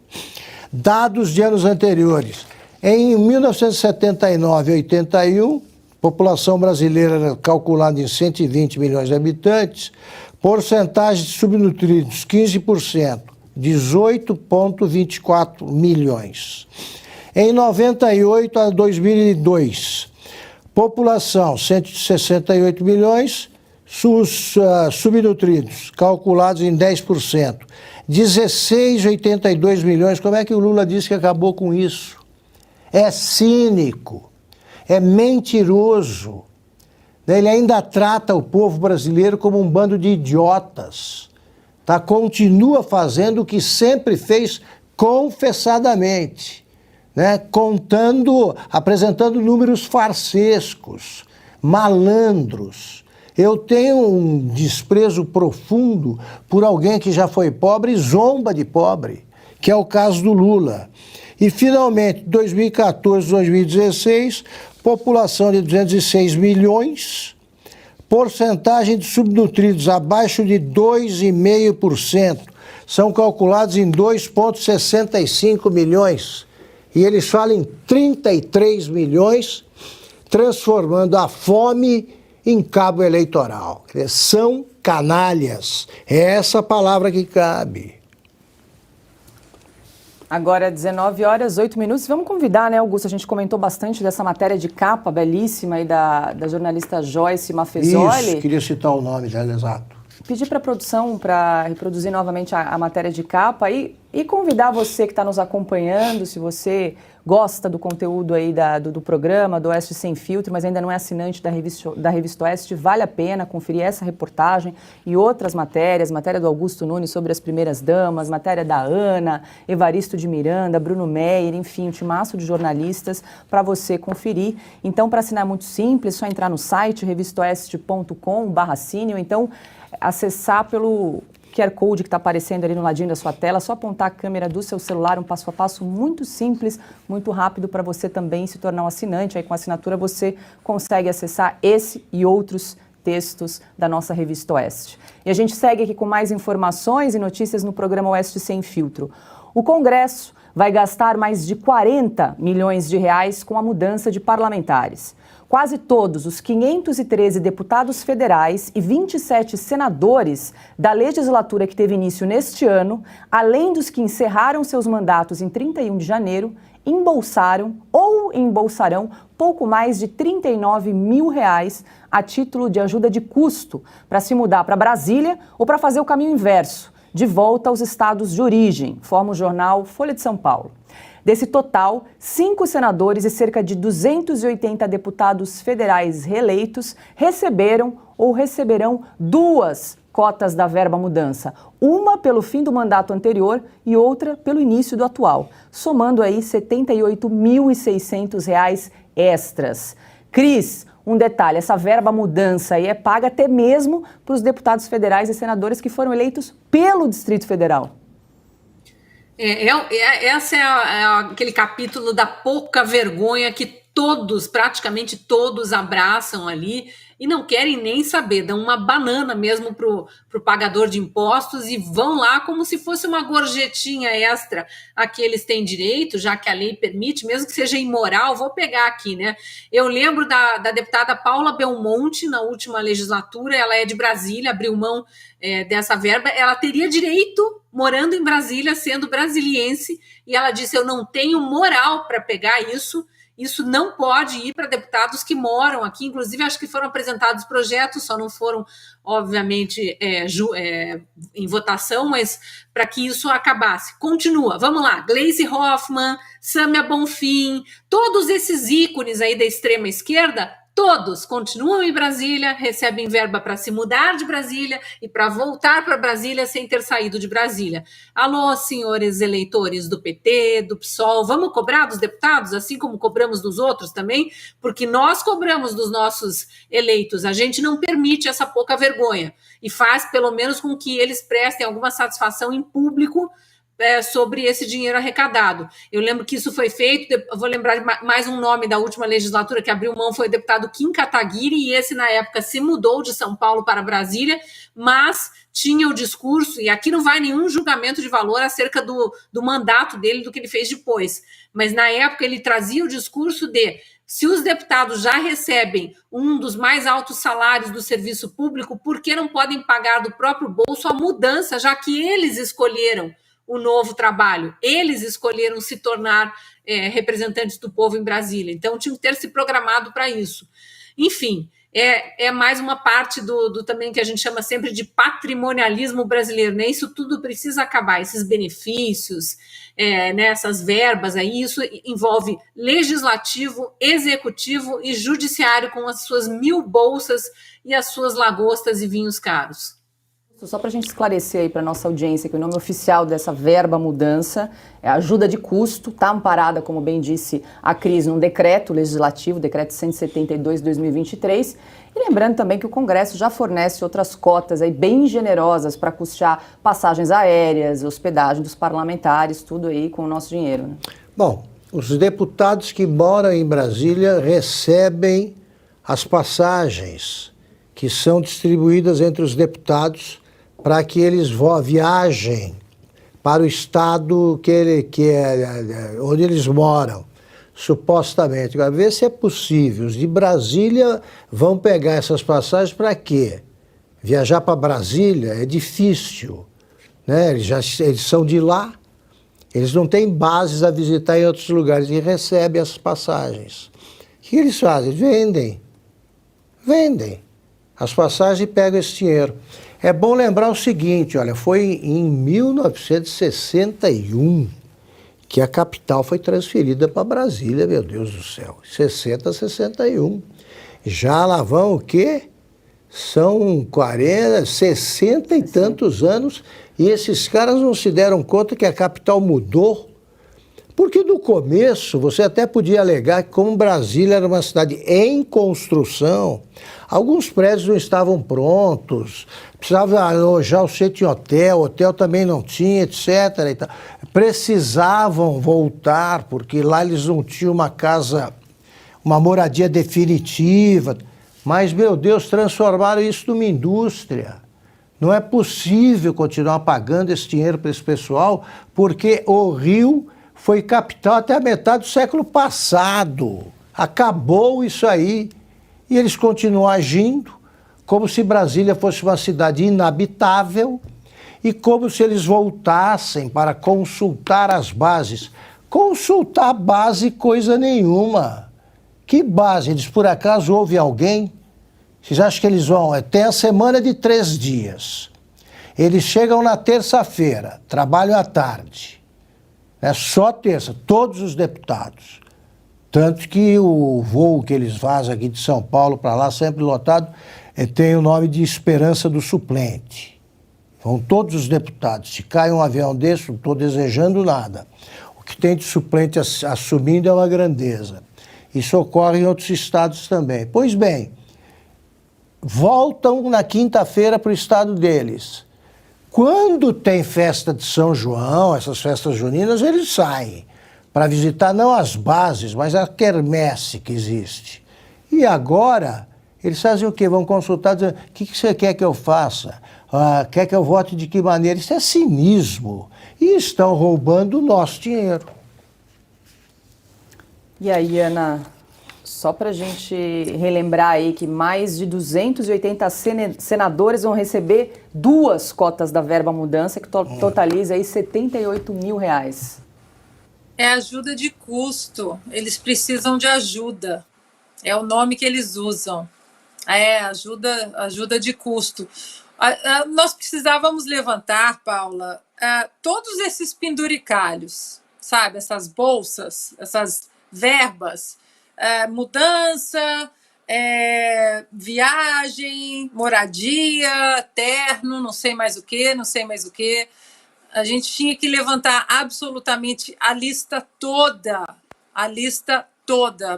Dados de anos anteriores. Em 1979 e 81, população brasileira era calculada em 120 milhões de habitantes, porcentagem de subnutridos 15%, 18,24 milhões. Em 98 a 2002, população, 168 milhões, subnutridos, calculados em 10%. 16,82 milhões. Como é que o Lula disse que acabou com isso? É cínico, é mentiroso. Ele ainda trata o povo brasileiro como um bando de idiotas. Tá? Continua fazendo o que sempre fez confessadamente. Né, apresentando números farsescos, malandros. Eu tenho um desprezo profundo por alguém que já foi pobre e zomba de pobre, que é o caso do Lula. E, finalmente, 2014, 2016, população de 206 milhões, porcentagem de subnutridos abaixo de 2,5%, são calculados em 2,65 milhões. E eles falam em 33 milhões, transformando a fome em cabo eleitoral. São canalhas. É essa palavra que cabe. Agora, 19 horas, 8 minutos. Vamos convidar, né, Augusto? A gente comentou bastante dessa matéria de capa belíssima aí da jornalista Joyce Maffezoli. Isso, queria citar o nome dela, exato. Pedir para a produção para reproduzir novamente a matéria de capa e convidar você que está nos acompanhando, se você gosta do conteúdo aí do programa, do Oeste Sem Filtro, mas ainda não é assinante da Revista Oeste, vale a pena conferir essa reportagem e outras matérias, matéria do Augusto Nunes sobre as primeiras damas, matéria da Ana, Evaristo de Miranda, Bruno Meyer, enfim, um timaço de jornalistas para você conferir. Então, para assinar é muito simples, é só entrar no site revistaoeste.com/assine ou então acessar pelo QR Code que está aparecendo ali no ladinho da sua tela, só apontar a câmera do seu celular, um passo a passo muito simples, muito rápido para você também se tornar um assinante. Aí com a assinatura você consegue acessar esse e outros textos da nossa revista Oeste. E a gente segue aqui com mais informações e notícias no programa Oeste Sem Filtro. O Congresso vai gastar mais de 40 milhões de reais com a mudança de parlamentares. Quase todos os 513 deputados federais e 27 senadores da legislatura que teve início neste ano, além dos que encerraram seus mandatos em 31 de janeiro, embolsaram ou embolsarão pouco mais de R$ 39 mil a título de ajuda de custo para se mudar para Brasília ou para fazer o caminho inverso, de volta aos estados de origem, informa o jornal Folha de São Paulo. Desse total, 5 senadores e cerca de 280 deputados federais reeleitos receberam ou receberão 2 cotas da verba mudança, uma pelo fim do mandato anterior e outra pelo início do atual, somando aí R$ 78.600 extras. Cris, um detalhe, essa verba mudança aí é paga até mesmo para os deputados federais e senadores que foram eleitos pelo Distrito Federal. Esse é aquele capítulo da pouca vergonha que todos, praticamente todos, abraçam ali e não querem nem saber, dão uma banana mesmo pro pagador de impostos e vão lá como se fosse uma gorjetinha extra a que eles têm direito, já que a lei permite, mesmo que seja imoral. Vou pegar aqui, né? Eu lembro da deputada Paula Belmonte, na última legislatura, ela é de Brasília, abriu mão dessa verba, ela teria direito, morando em Brasília, sendo brasiliense, e ela disse, eu não tenho moral para pegar isso não pode ir para deputados que moram aqui, inclusive acho que foram apresentados projetos, só não foram, obviamente, em votação, mas para que isso acabasse. Continua, vamos lá, Gleisi Hoffmann, Sâmia Bonfim, todos esses ícones aí da extrema esquerda, todos continuam em Brasília, recebem verba para se mudar de Brasília e para voltar para Brasília sem ter saído de Brasília. Alô, senhores eleitores do PT, do PSOL, vamos cobrar dos deputados, assim como cobramos dos outros também, porque nós cobramos dos nossos eleitos. A gente não permite essa pouca vergonha e faz, pelo menos, com que eles prestem alguma satisfação em público sobre esse dinheiro arrecadado. Eu lembro que isso foi feito, eu vou lembrar de mais um nome da última legislatura que abriu mão, foi o deputado Kim Kataguiri, e esse na época se mudou de São Paulo para Brasília, mas tinha o discurso, e aqui não vai nenhum julgamento de valor acerca do mandato dele, do que ele fez depois, mas na época ele trazia o discurso de se os deputados já recebem um dos mais altos salários do serviço público, por que não podem pagar do próprio bolso a mudança, já que eles escolheram o novo trabalho. Eles escolheram se tornar representantes do povo em Brasília. Então, tinham que ter se programado para isso. Enfim, é mais uma parte do também que a gente chama sempre de patrimonialismo brasileiro, né? Isso tudo precisa acabar, esses benefícios, né, essas verbas aí, isso envolve legislativo, executivo e judiciário com as suas 1000 bolsas e as suas lagostas e vinhos caros. Só para a gente esclarecer aí para a nossa audiência que o nome oficial dessa verba mudança é ajuda de custo, está amparada, como bem disse a Cris, num decreto legislativo, decreto 172 de 2023, e lembrando também que o Congresso já fornece outras cotas aí bem generosas para custear passagens aéreas, hospedagem dos parlamentares, tudo aí com o nosso dinheiro, né? Bom, os deputados que moram em Brasília recebem as passagens que são distribuídas entre os deputados para que eles viajem para o estado onde eles moram, supostamente. Agora, ver se é possível. Os de Brasília vão pegar essas passagens para quê? Viajar para Brasília é difícil, né? Eles são de lá, eles não têm bases a visitar em outros lugares e recebem as passagens. O que eles fazem? Vendem as passagens e pegam esse dinheiro. É bom lembrar o seguinte, olha, foi em 1961 que a capital foi transferida para Brasília, meu Deus do céu, 60, 61. Já lá vão o quê? São 40, 60 e tantos anos, e esses caras não se deram conta que a capital mudou. Porque no começo você até podia alegar que como Brasília era uma cidade em construção, alguns prédios não estavam prontos, precisava alojar o sítio em hotel também não tinha, etc. E tal. Precisavam voltar, porque lá eles não tinham uma casa, uma moradia definitiva. Mas, meu Deus, transformaram isso numa indústria. Não é possível continuar pagando esse dinheiro para esse pessoal, porque o Rio foi capital até a metade do século passado. Acabou isso aí. E eles continuam agindo como se Brasília fosse uma cidade inabitável e como se eles voltassem para consultar as bases. Consultar base coisa nenhuma. Que base? Eles por acaso ouvem alguém? Vocês acham que eles vão? Tem a semana de 3 dias. Eles chegam na terça-feira, trabalham à tarde. É só terça, todos os deputados. Tanto que o voo que eles fazem aqui de São Paulo para lá, sempre lotado, tem o nome de Esperança do Suplente. Vão todos os deputados. Se cai um avião desse, não estou desejando nada. O que tem de suplente assumindo é uma grandeza. Isso ocorre em outros estados também. Pois bem, voltam na quinta-feira para o estado deles. Quando tem festa de São João, essas festas juninas, eles saem para visitar não as bases, mas a quermesse que existe. E agora, eles fazem o quê? Vão consultar, dizendo, o que você quer que eu faça? Quer que eu vote de que maneira? Isso é cinismo. E estão roubando o nosso dinheiro. E aí, Ana, só para a gente relembrar aí que mais de 280 senadores vão receber 2 cotas da verba mudança, que totaliza aí R$78 mil. É ajuda de custo, eles precisam de ajuda, é o nome que eles usam. Ajuda de custo. Nós precisávamos levantar, Paula, todos esses penduricalhos, sabe, essas bolsas, essas verbas, mudança, viagem, moradia, terno, não sei mais o que. A gente tinha que levantar absolutamente a lista toda,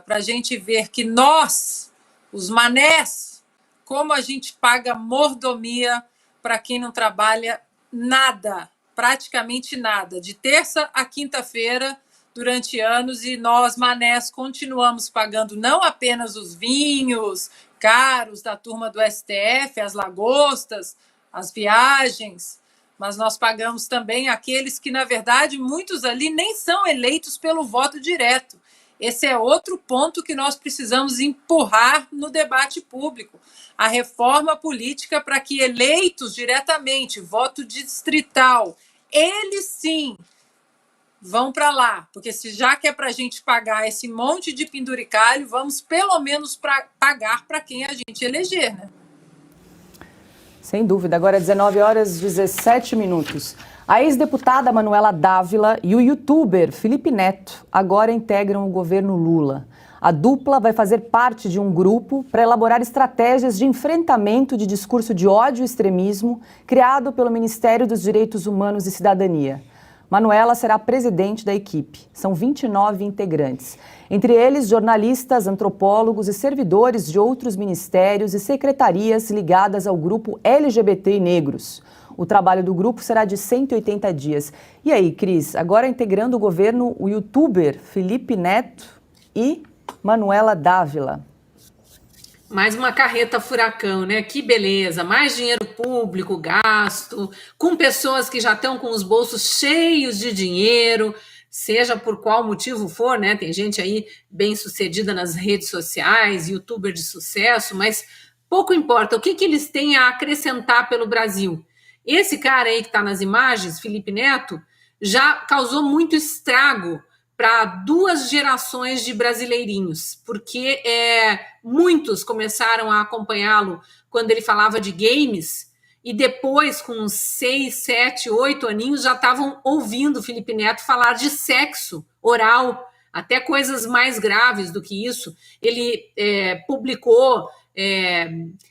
para a gente ver que nós, os manés, como a gente paga mordomia para quem não trabalha nada, praticamente nada, de terça a quinta-feira, durante anos, e nós, manés, continuamos pagando não apenas os vinhos caros da turma do STF, as lagostas, as viagens, mas nós pagamos também aqueles que, na verdade, muitos ali nem são eleitos pelo voto direto. Esse é outro ponto que nós precisamos empurrar no debate público. A reforma política para que eleitos diretamente, voto distrital, eles sim vão para lá, porque se já que é para a gente pagar esse monte de penduricalho, vamos pelo menos pagar para quem a gente eleger, né? Sem dúvida. Agora 19h17. A ex-deputada Manuela Dávila e o youtuber Felipe Neto agora integram o governo Lula. A dupla vai fazer parte de um grupo para elaborar estratégias de enfrentamento de discurso de ódio e extremismo criado pelo Ministério dos Direitos Humanos e Cidadania. Manuela será presidente da equipe. São 29 integrantes. Entre eles, jornalistas, antropólogos e servidores de outros ministérios e secretarias ligadas ao grupo LGBT e negros. O trabalho do grupo será de 180 dias. E aí, Cris, agora integrando o governo, o youtuber Felipe Neto e Manuela Dávila. Mais uma carreta furacão, né? Que beleza, mais dinheiro público gasto, com pessoas que já estão com os bolsos cheios de dinheiro, seja por qual motivo for, né? Tem gente aí bem-sucedida nas redes sociais, youtuber de sucesso, mas pouco importa, o que eles têm a acrescentar pelo Brasil. Esse cara aí que está nas imagens, Felipe Neto, já causou muito estrago para 2 gerações de brasileirinhos, porque muitos começaram a acompanhá-lo quando ele falava de games, e depois, com uns 6, 7, 8 aninhos, já estavam ouvindo o Felipe Neto falar de sexo oral, até coisas mais graves do que isso. Ele publicou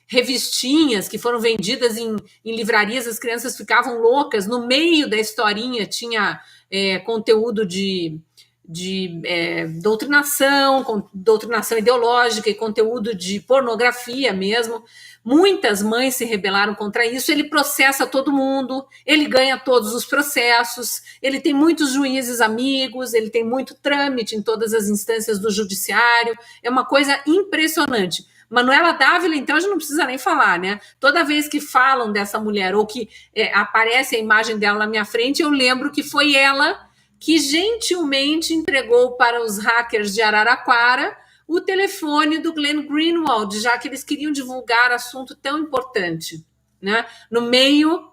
revistinhas que foram vendidas em livrarias, as crianças ficavam loucas, no meio da historinha tinha conteúdo de doutrinação ideológica e conteúdo de pornografia mesmo. Muitas mães se rebelaram contra isso. Ele processa todo mundo, ele ganha todos os processos, ele tem muitos juízes amigos, ele tem muito trâmite em todas as instâncias do judiciário, é uma coisa impressionante. Manuela Dávila, então, a gente não precisa nem falar, né? Toda vez que falam dessa mulher ou que aparece a imagem dela na minha frente, eu lembro que foi ela que gentilmente entregou para os hackers de Araraquara o telefone do Glenn Greenwald, já que eles queriam divulgar assunto tão importante, né? No meio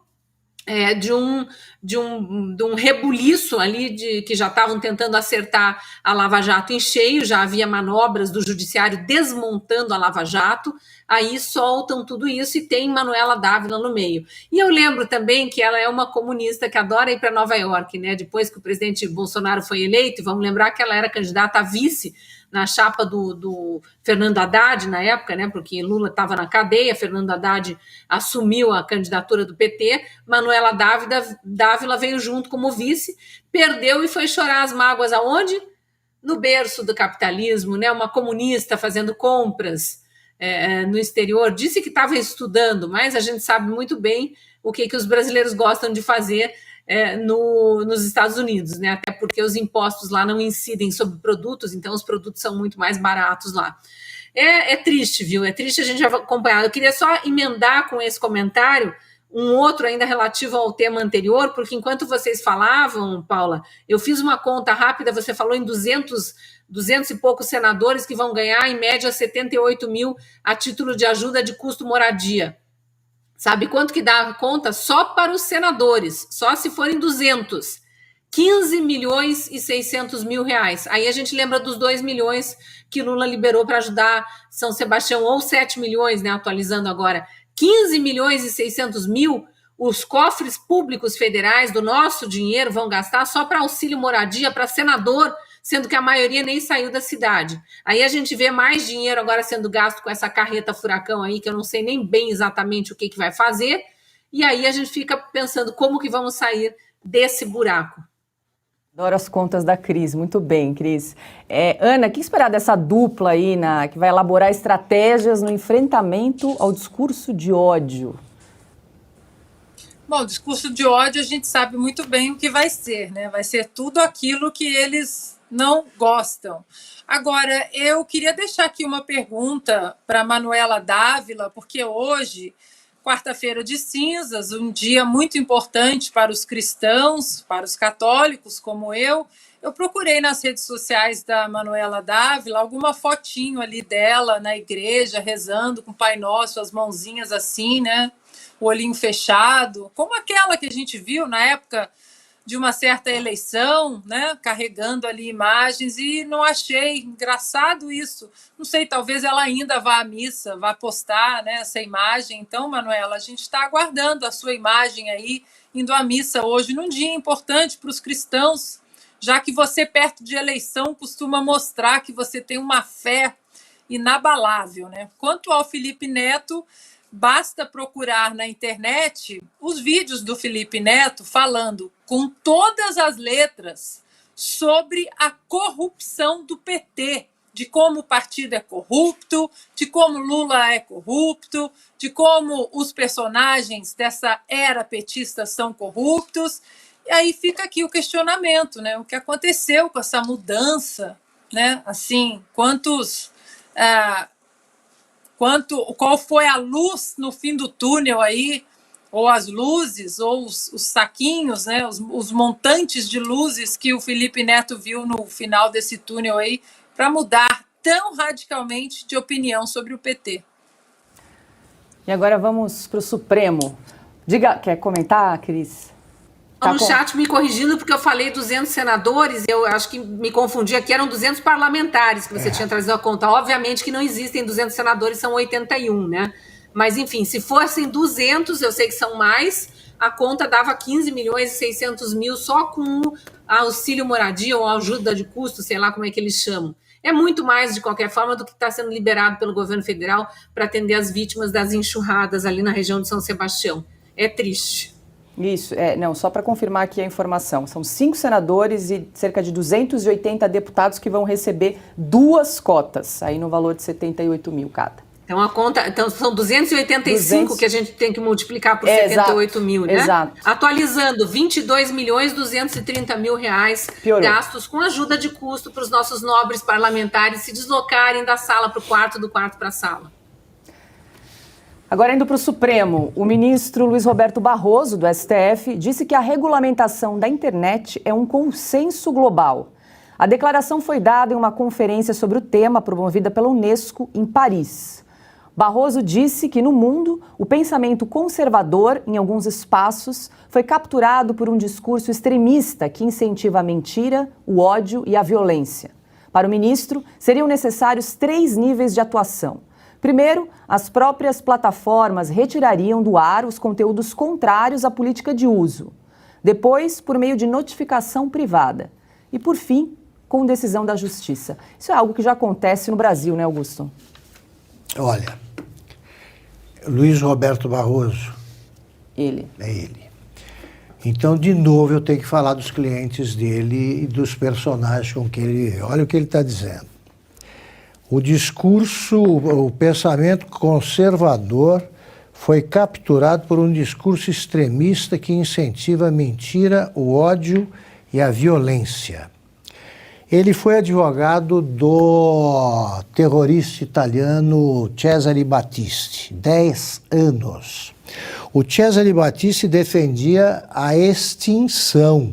de um rebuliço ali que já estavam tentando acertar a Lava Jato em cheio, já havia manobras do judiciário desmontando a Lava Jato, aí soltam tudo isso e tem Manuela Dávila no meio. E eu lembro também que ela é uma comunista que adora ir para Nova York, né? Depois que o presidente Bolsonaro foi eleito, vamos lembrar que ela era candidata a vice na chapa do Fernando Haddad na época, né? Porque Lula estava na cadeia, Fernando Haddad assumiu a candidatura do PT, Manuela Dávila veio junto como vice, perdeu e foi chorar as mágoas aonde? No berço do capitalismo, né? Uma comunista fazendo compras no exterior, disse que estava estudando, mas a gente sabe muito bem o que os brasileiros gostam de fazer nos Estados Unidos, né? Até porque os impostos lá não incidem sobre produtos, então os produtos são muito mais baratos lá. É triste, viu? É triste a gente acompanhar. Eu queria só emendar com esse comentário um outro ainda relativo ao tema anterior, porque enquanto vocês falavam, Paula, eu fiz uma conta rápida, você falou em 200 e poucos senadores que vão ganhar, em média, 78 mil a título de ajuda de custo moradia. Sabe quanto que dá a conta? Só para os senadores, só se forem 200. 15 milhões e 600 mil reais. Aí a gente lembra dos 2 milhões que Lula liberou para ajudar São Sebastião, ou 7 milhões, né, atualizando agora. 15 milhões e 600 mil, os cofres públicos federais do nosso dinheiro vão gastar só para auxílio moradia, para senador, sendo que a maioria nem saiu da cidade. Aí a gente vê mais dinheiro agora sendo gasto com essa carreta furacão aí, que eu não sei nem bem exatamente o que vai fazer, e aí a gente fica pensando como que vamos sair desse buraco. Adoro as contas da Cris, muito bem, Cris. Ana, o que esperar dessa dupla aí, que vai elaborar estratégias no enfrentamento ao discurso de ódio? Bom, o discurso de ódio a gente sabe muito bem o que vai ser, né? Vai ser tudo aquilo que eles não gostam. Agora, eu queria deixar aqui uma pergunta para Manuela Dávila, porque hoje, quarta-feira de cinzas, um dia muito importante para os cristãos, para os católicos como eu procurei nas redes sociais da Manuela Dávila alguma fotinho ali dela na igreja, rezando com o Pai Nosso, as mãozinhas assim, né? O olhinho fechado, como aquela que a gente viu na época de uma certa eleição, né, carregando ali imagens, e não achei engraçado isso. Não sei, talvez ela ainda vá à missa, vá postar, né, essa imagem. Então, Manuela, a gente está aguardando a sua imagem aí, indo à missa hoje, num dia importante para os cristãos, já que você, perto de eleição, costuma mostrar que você tem uma fé inabalável, né? Quanto ao Felipe Neto, basta procurar na internet os vídeos do Felipe Neto falando com todas as letras sobre a corrupção do PT, de como o partido é corrupto, de como Lula é corrupto, de como os personagens dessa era petista são corruptos. E aí fica aqui o questionamento, né? O que aconteceu com essa mudança, né? Assim, qual foi a luz no fim do túnel aí, ou as luzes, ou os saquinhos, né, os montantes de luzes que o Felipe Neto viu no final desse túnel aí, para mudar tão radicalmente de opinião sobre o PT. E agora vamos para o Supremo. Quer comentar, Cris? No chat me corrigindo, porque eu falei 200 senadores, eu acho que me confundi aqui, eram 200 parlamentares que você tinha trazido a conta. Obviamente que não existem 200 senadores, são 81, né? Mas, enfim, se fossem 200, eu sei que são mais, a conta dava 15 milhões e 600 mil só com auxílio moradia ou ajuda de custo, sei lá como é que eles chamam. É muito mais, de qualquer forma, do que está sendo liberado pelo governo federal para atender as vítimas das enxurradas ali na região de São Sebastião. É triste. Isso, não, só para confirmar aqui a informação, são 5 senadores e cerca de 280 deputados que vão receber 2 cotas, aí no valor de 78 mil cada. Então são 285 que a gente tem que multiplicar por 78 mil, né? Exato. Atualizando, 22 milhões 230 mil reais gastos com ajuda de custo para os nossos nobres parlamentares se deslocarem da sala para o quarto, do quarto para a sala. Agora, indo para o Supremo, o ministro Luiz Roberto Barroso, do STF, disse que a regulamentação da internet é um consenso global. A declaração foi dada em uma conferência sobre o tema promovida pela Unesco em Paris. Barroso disse que no mundo, o pensamento conservador, em alguns espaços, foi capturado por um discurso extremista que incentiva a mentira, o ódio e a violência. Para o ministro, seriam necessários 3 níveis de atuação. Primeiro, as próprias plataformas retirariam do ar os conteúdos contrários à política de uso. Depois, por meio de notificação privada. E, por fim, com decisão da Justiça. Isso é algo que já acontece no Brasil, né, Augusto? Olha, Luiz Roberto Barroso. Ele. É ele. Então, de novo, eu tenho que falar dos clientes dele e dos personagens com que ele... Olha o que ele está dizendo. O discurso, o pensamento conservador foi capturado por um discurso extremista que incentiva a mentira, o ódio e a violência. Ele foi advogado do terrorista italiano Cesare Battisti, 10 anos. O Cesare Battisti defendia a extinção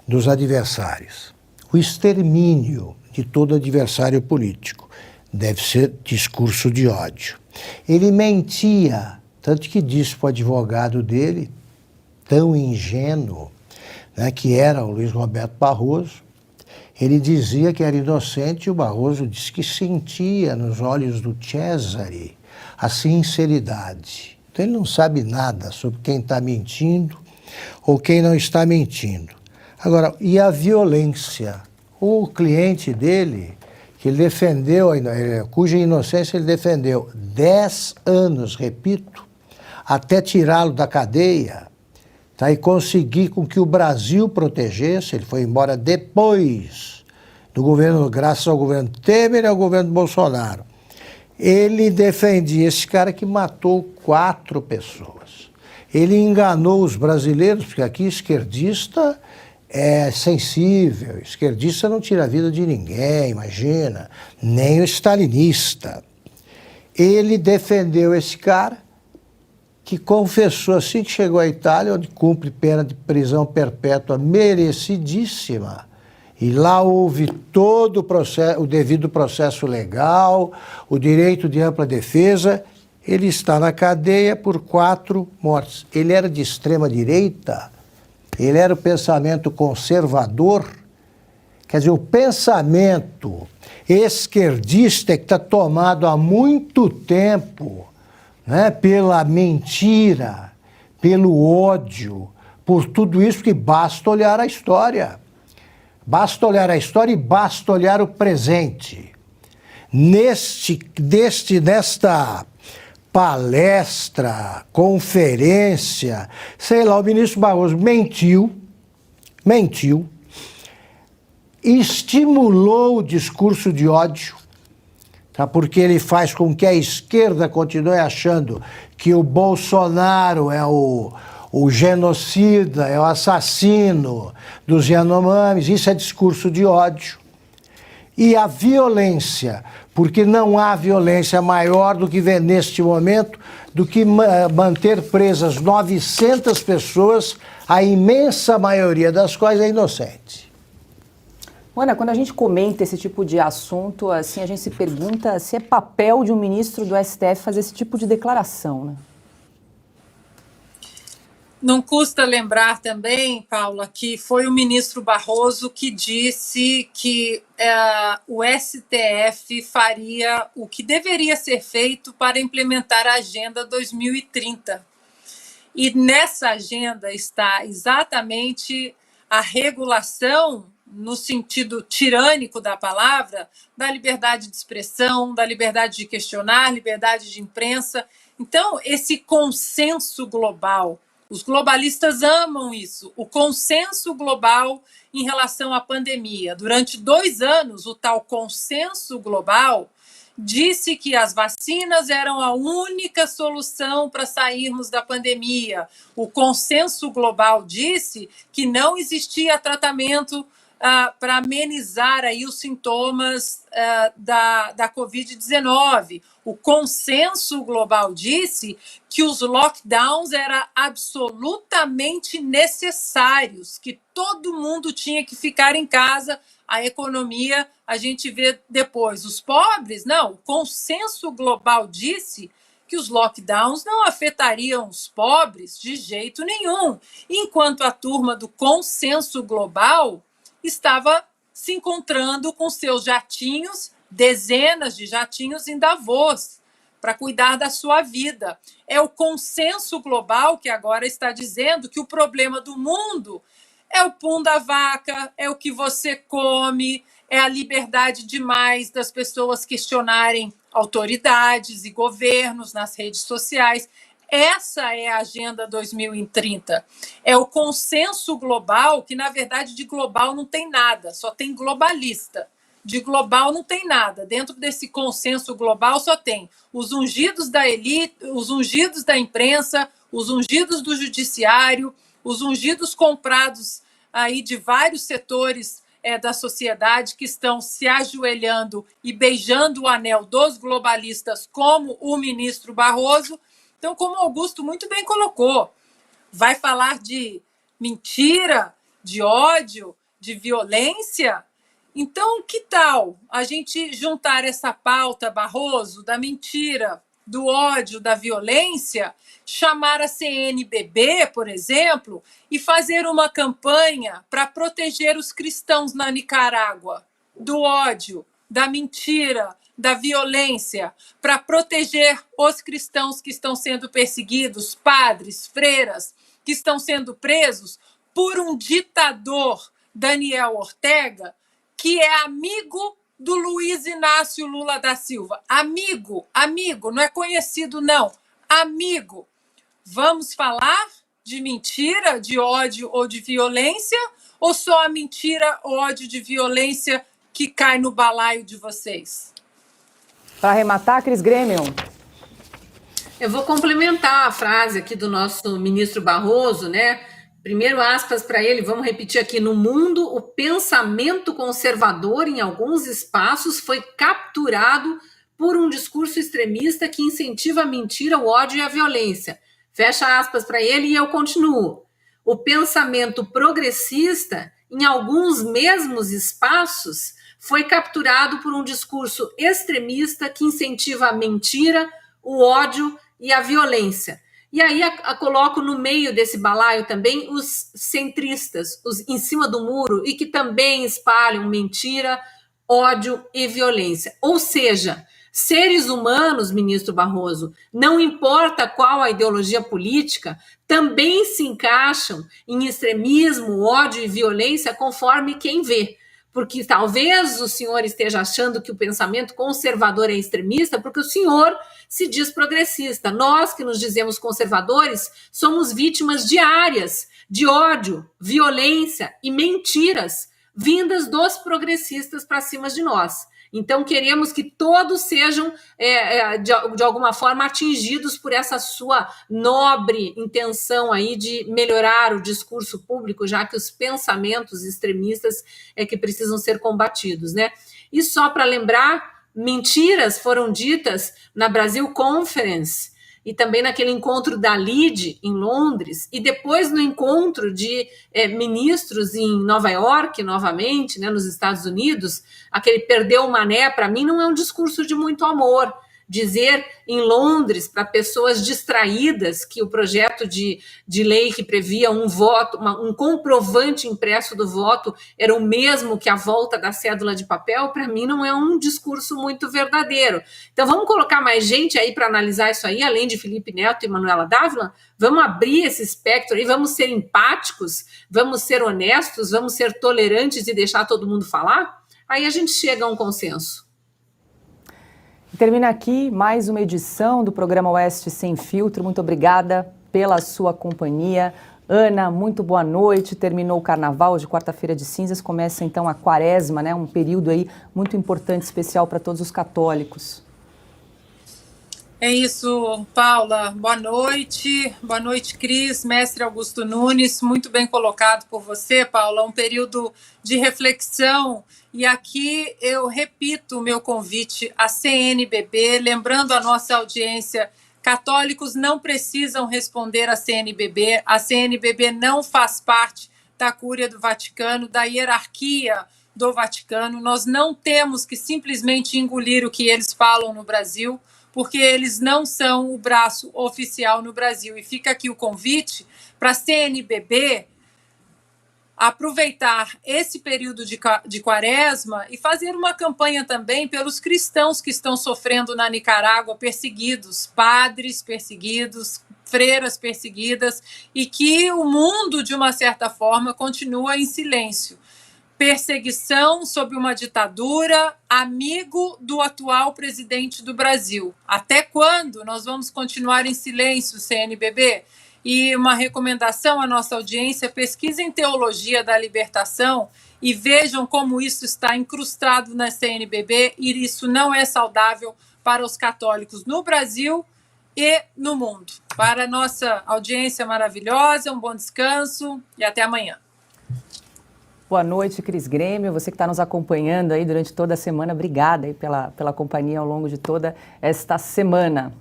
dos adversários, o extermínio de todo adversário político. Deve ser discurso de ódio. Ele mentia, tanto que disse para o advogado dele, tão ingênuo, né, que era o Luiz Roberto Barroso. Ele dizia que era inocente e o Barroso disse que sentia nos olhos do Cesare a sinceridade. Então ele não sabe nada sobre quem está mentindo ou quem não está mentindo. Agora, e a violência? O cliente dele, que ele defendeu, cuja inocência ele defendeu 10 anos, repito, até tirá-lo da cadeia, tá, e conseguir com que o Brasil protegesse. Ele foi embora depois do governo, graças ao governo Temer e ao governo Bolsonaro. Ele defendia esse cara que matou 4 pessoas. Ele enganou os brasileiros, porque aqui esquerdista é sensível, esquerdista não tira a vida de ninguém, imagina, nem o stalinista. Ele defendeu esse cara que confessou assim que chegou à Itália, onde cumpre pena de prisão perpétua merecidíssima, e lá houve todo o processo, o devido processo legal, o direito de ampla defesa. Ele está na cadeia por 4 mortes. Ele era de extrema direita. Ele era o pensamento conservador, quer dizer, o pensamento esquerdista que está tomado há muito tempo, né, pela mentira, pelo ódio, por tudo isso, que basta olhar a história. Basta olhar a história e basta olhar o presente. Nesta palestra, conferência, sei lá, o ministro Barroso mentiu, estimulou o discurso de ódio, tá? Porque ele faz com que a esquerda continue achando que o Bolsonaro é o genocida, é o assassino dos Yanomamis. Isso é discurso de ódio. E a violência, porque não há violência maior do que ver neste momento, do que manter presas 900 pessoas, a imensa maioria das quais é inocente. Ana, quando a gente comenta esse tipo de assunto, assim, a gente se pergunta se é papel de um ministro do STF fazer esse tipo de declaração, né? Não custa lembrar também, Paula, que foi o ministro Barroso que disse que o STF faria o que deveria ser feito para implementar a Agenda 2030. E nessa agenda está exatamente a regulação, no sentido tirânico da palavra, da liberdade de expressão, da liberdade de questionar, liberdade de imprensa. Então, esse consenso global, os globalistas amam isso, o consenso global em relação à pandemia. Durante 2 anos, o tal consenso global disse que as vacinas eram a única solução para sairmos da pandemia. O consenso global disse que não existia tratamento para amenizar aí os sintomas da Covid-19. O consenso global disse que os lockdowns eram absolutamente necessários, que todo mundo tinha que ficar em casa. A economia a gente vê depois. Os pobres, não. O consenso global disse que os lockdowns não afetariam os pobres de jeito nenhum, enquanto a turma do consenso global estava se encontrando com seus jatinhos, dezenas de jatinhos em Davos, para cuidar da sua vida. É o consenso global que agora está dizendo que o problema do mundo é o pum da vaca, é o que você come, é a liberdade demais das pessoas questionarem autoridades e governos nas redes sociais. Essa é a Agenda 2030. É o consenso global, que, na verdade, de global não tem nada, só tem globalista. De global não tem nada. Dentro desse consenso global só tem os ungidos da elite, os ungidos da imprensa, os ungidos do judiciário, os ungidos comprados aí de vários setores da sociedade que estão se ajoelhando e beijando o anel dos globalistas, como o ministro Barroso. Então, como o Augusto muito bem colocou, vai falar de mentira, de ódio, de violência? Então, que tal a gente juntar essa pauta, Barroso, da mentira, do ódio, da violência, chamar a CNBB, por exemplo, e fazer uma campanha para proteger os cristãos na Nicarágua do ódio, da mentira, da violência, para proteger os cristãos que estão sendo perseguidos, padres, freiras, que estão sendo presos por um ditador, Daniel Ortega, que é amigo do Luiz Inácio Lula da Silva. Amigo, não é conhecido, não. Amigo. Vamos falar de mentira, de ódio ou de violência? Ou só a mentira, ódio, de violência que cai no balaio de vocês? Para arrematar, Cris Grêmio. Eu vou complementar a frase aqui do nosso ministro Barroso, né? Primeiro, aspas para ele, vamos repetir aqui: no mundo, o pensamento conservador em alguns espaços foi capturado por um discurso extremista que incentiva a mentira, o ódio e a violência. Fecha aspas para ele e eu continuo. O pensamento progressista, em alguns mesmos espaços, foi capturado por um discurso extremista que incentiva a mentira, o ódio e a violência. E aí coloco no meio desse balaio também os centristas, os em cima do muro, e que também espalham mentira, ódio e violência. Ou seja, seres humanos, ministro Barroso, não importa qual a ideologia política, também se encaixam em extremismo, ódio e violência conforme quem vê. Porque talvez o senhor esteja achando que o pensamento conservador é extremista, porque o senhor se diz progressista. Nós, que nos dizemos conservadores, somos vítimas diárias de ódio, violência e mentiras vindas dos progressistas para cima de nós. Então, queremos que todos sejam, de alguma forma, atingidos por essa sua nobre intenção aí de melhorar o discurso público, já que os pensamentos extremistas é que precisam ser combatidos, né? E só para lembrar, mentiras foram ditas na Brasil Conference e também naquele encontro da LIDE em Londres, e depois no encontro de ministros em Nova York, novamente, né, nos Estados Unidos, aquele perdeu o mané, para mim não é um discurso de muito amor. Dizer em Londres para pessoas distraídas que o projeto de lei que previa um voto, um comprovante impresso do voto era o mesmo que a volta da cédula de papel, para mim não é um discurso muito verdadeiro. Então vamos colocar mais gente aí para analisar isso aí, além de Felipe Neto e Manuela Dávila? Vamos abrir esse espectro aí, vamos ser empáticos, vamos ser honestos, vamos ser tolerantes e deixar todo mundo falar? Aí a gente chega a um consenso. Termina aqui mais uma edição do programa Oeste Sem Filtro. Muito obrigada pela sua companhia. Ana, muito boa noite. Terminou o carnaval, hoje quarta-feira de cinzas, começa então a quaresma, né? Um período aí muito importante, especial para todos os católicos. É isso, Paula. Boa noite. Boa noite, Cris, mestre Augusto Nunes. Muito bem colocado por você, Paula. Um período de reflexão. E aqui eu repito o meu convite à CNBB, lembrando a nossa audiência, católicos não precisam responder à CNBB. A CNBB não faz parte da Cúria do Vaticano, da hierarquia do Vaticano. Nós não temos que simplesmente engolir o que eles falam no Brasil, porque eles não são o braço oficial no Brasil. E fica aqui o convite para a CNBB aproveitar esse período de quaresma e fazer uma campanha também pelos cristãos que estão sofrendo na Nicarágua, perseguidos, padres perseguidos, freiras perseguidas, e que o mundo, de uma certa forma, continua em silêncio. Perseguição sob uma ditadura, amigo do atual presidente do Brasil. Até quando nós vamos continuar em silêncio, CNBB? E uma recomendação à nossa audiência: pesquisem teologia da libertação e vejam como isso está incrustado na CNBB, e isso não é saudável para os católicos no Brasil e no mundo. Para a nossa audiência maravilhosa, um bom descanso e até amanhã. Boa noite, Cris Grêmio. Você que está nos acompanhando aí durante toda a semana, obrigada aí pela companhia ao longo de toda esta semana.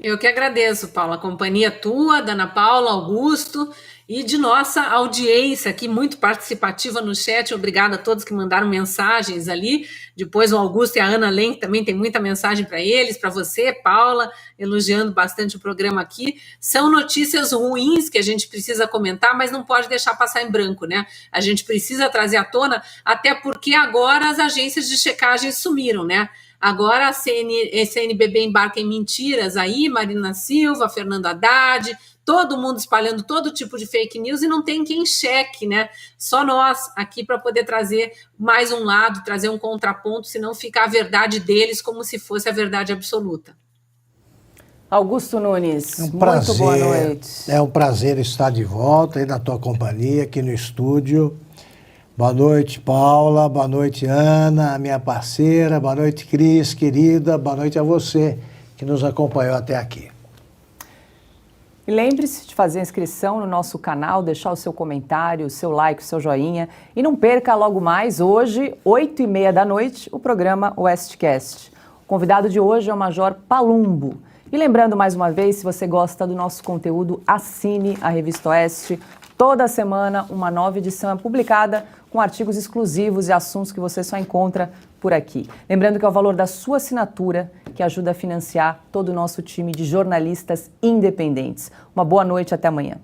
Eu que agradeço, Paula, a companhia tua, da Ana Paula, Augusto e de nossa audiência aqui, muito participativa no chat. Obrigada a todos que mandaram mensagens ali. Depois o Augusto e a Ana Len também tem muita mensagem para eles, para você, Paula, elogiando bastante o programa aqui. São notícias ruins que a gente precisa comentar, mas não pode deixar passar em branco, né? A gente precisa trazer à tona, até porque agora as agências de checagem sumiram, né? Agora a CNBB embarca em mentiras aí, Marina Silva, Fernando Haddad, todo mundo espalhando todo tipo de fake news e não tem quem cheque, né? Só nós aqui para poder trazer mais um lado, trazer um contraponto, senão fica a verdade deles como se fosse a verdade absoluta. Augusto Nunes, é um prazer, muito boa noite. É um prazer estar de volta aí na tua companhia, aqui no estúdio. Boa noite, Paula. Boa noite, Ana, minha parceira. Boa noite, Cris, querida. Boa noite a você que nos acompanhou até aqui. E lembre-se de fazer a inscrição no nosso canal, deixar o seu comentário, o seu like, o seu joinha. E não perca logo mais, hoje, 8h30 da noite, o programa Oestcast. O convidado de hoje é o Major Palumbo. E lembrando mais uma vez, se você gosta do nosso conteúdo, assine a Revista Oeste. Toda semana uma nova edição é publicada com artigos exclusivos e assuntos que você só encontra por aqui. Lembrando que é o valor da sua assinatura que ajuda a financiar todo o nosso time de jornalistas independentes. Uma boa noite, até amanhã.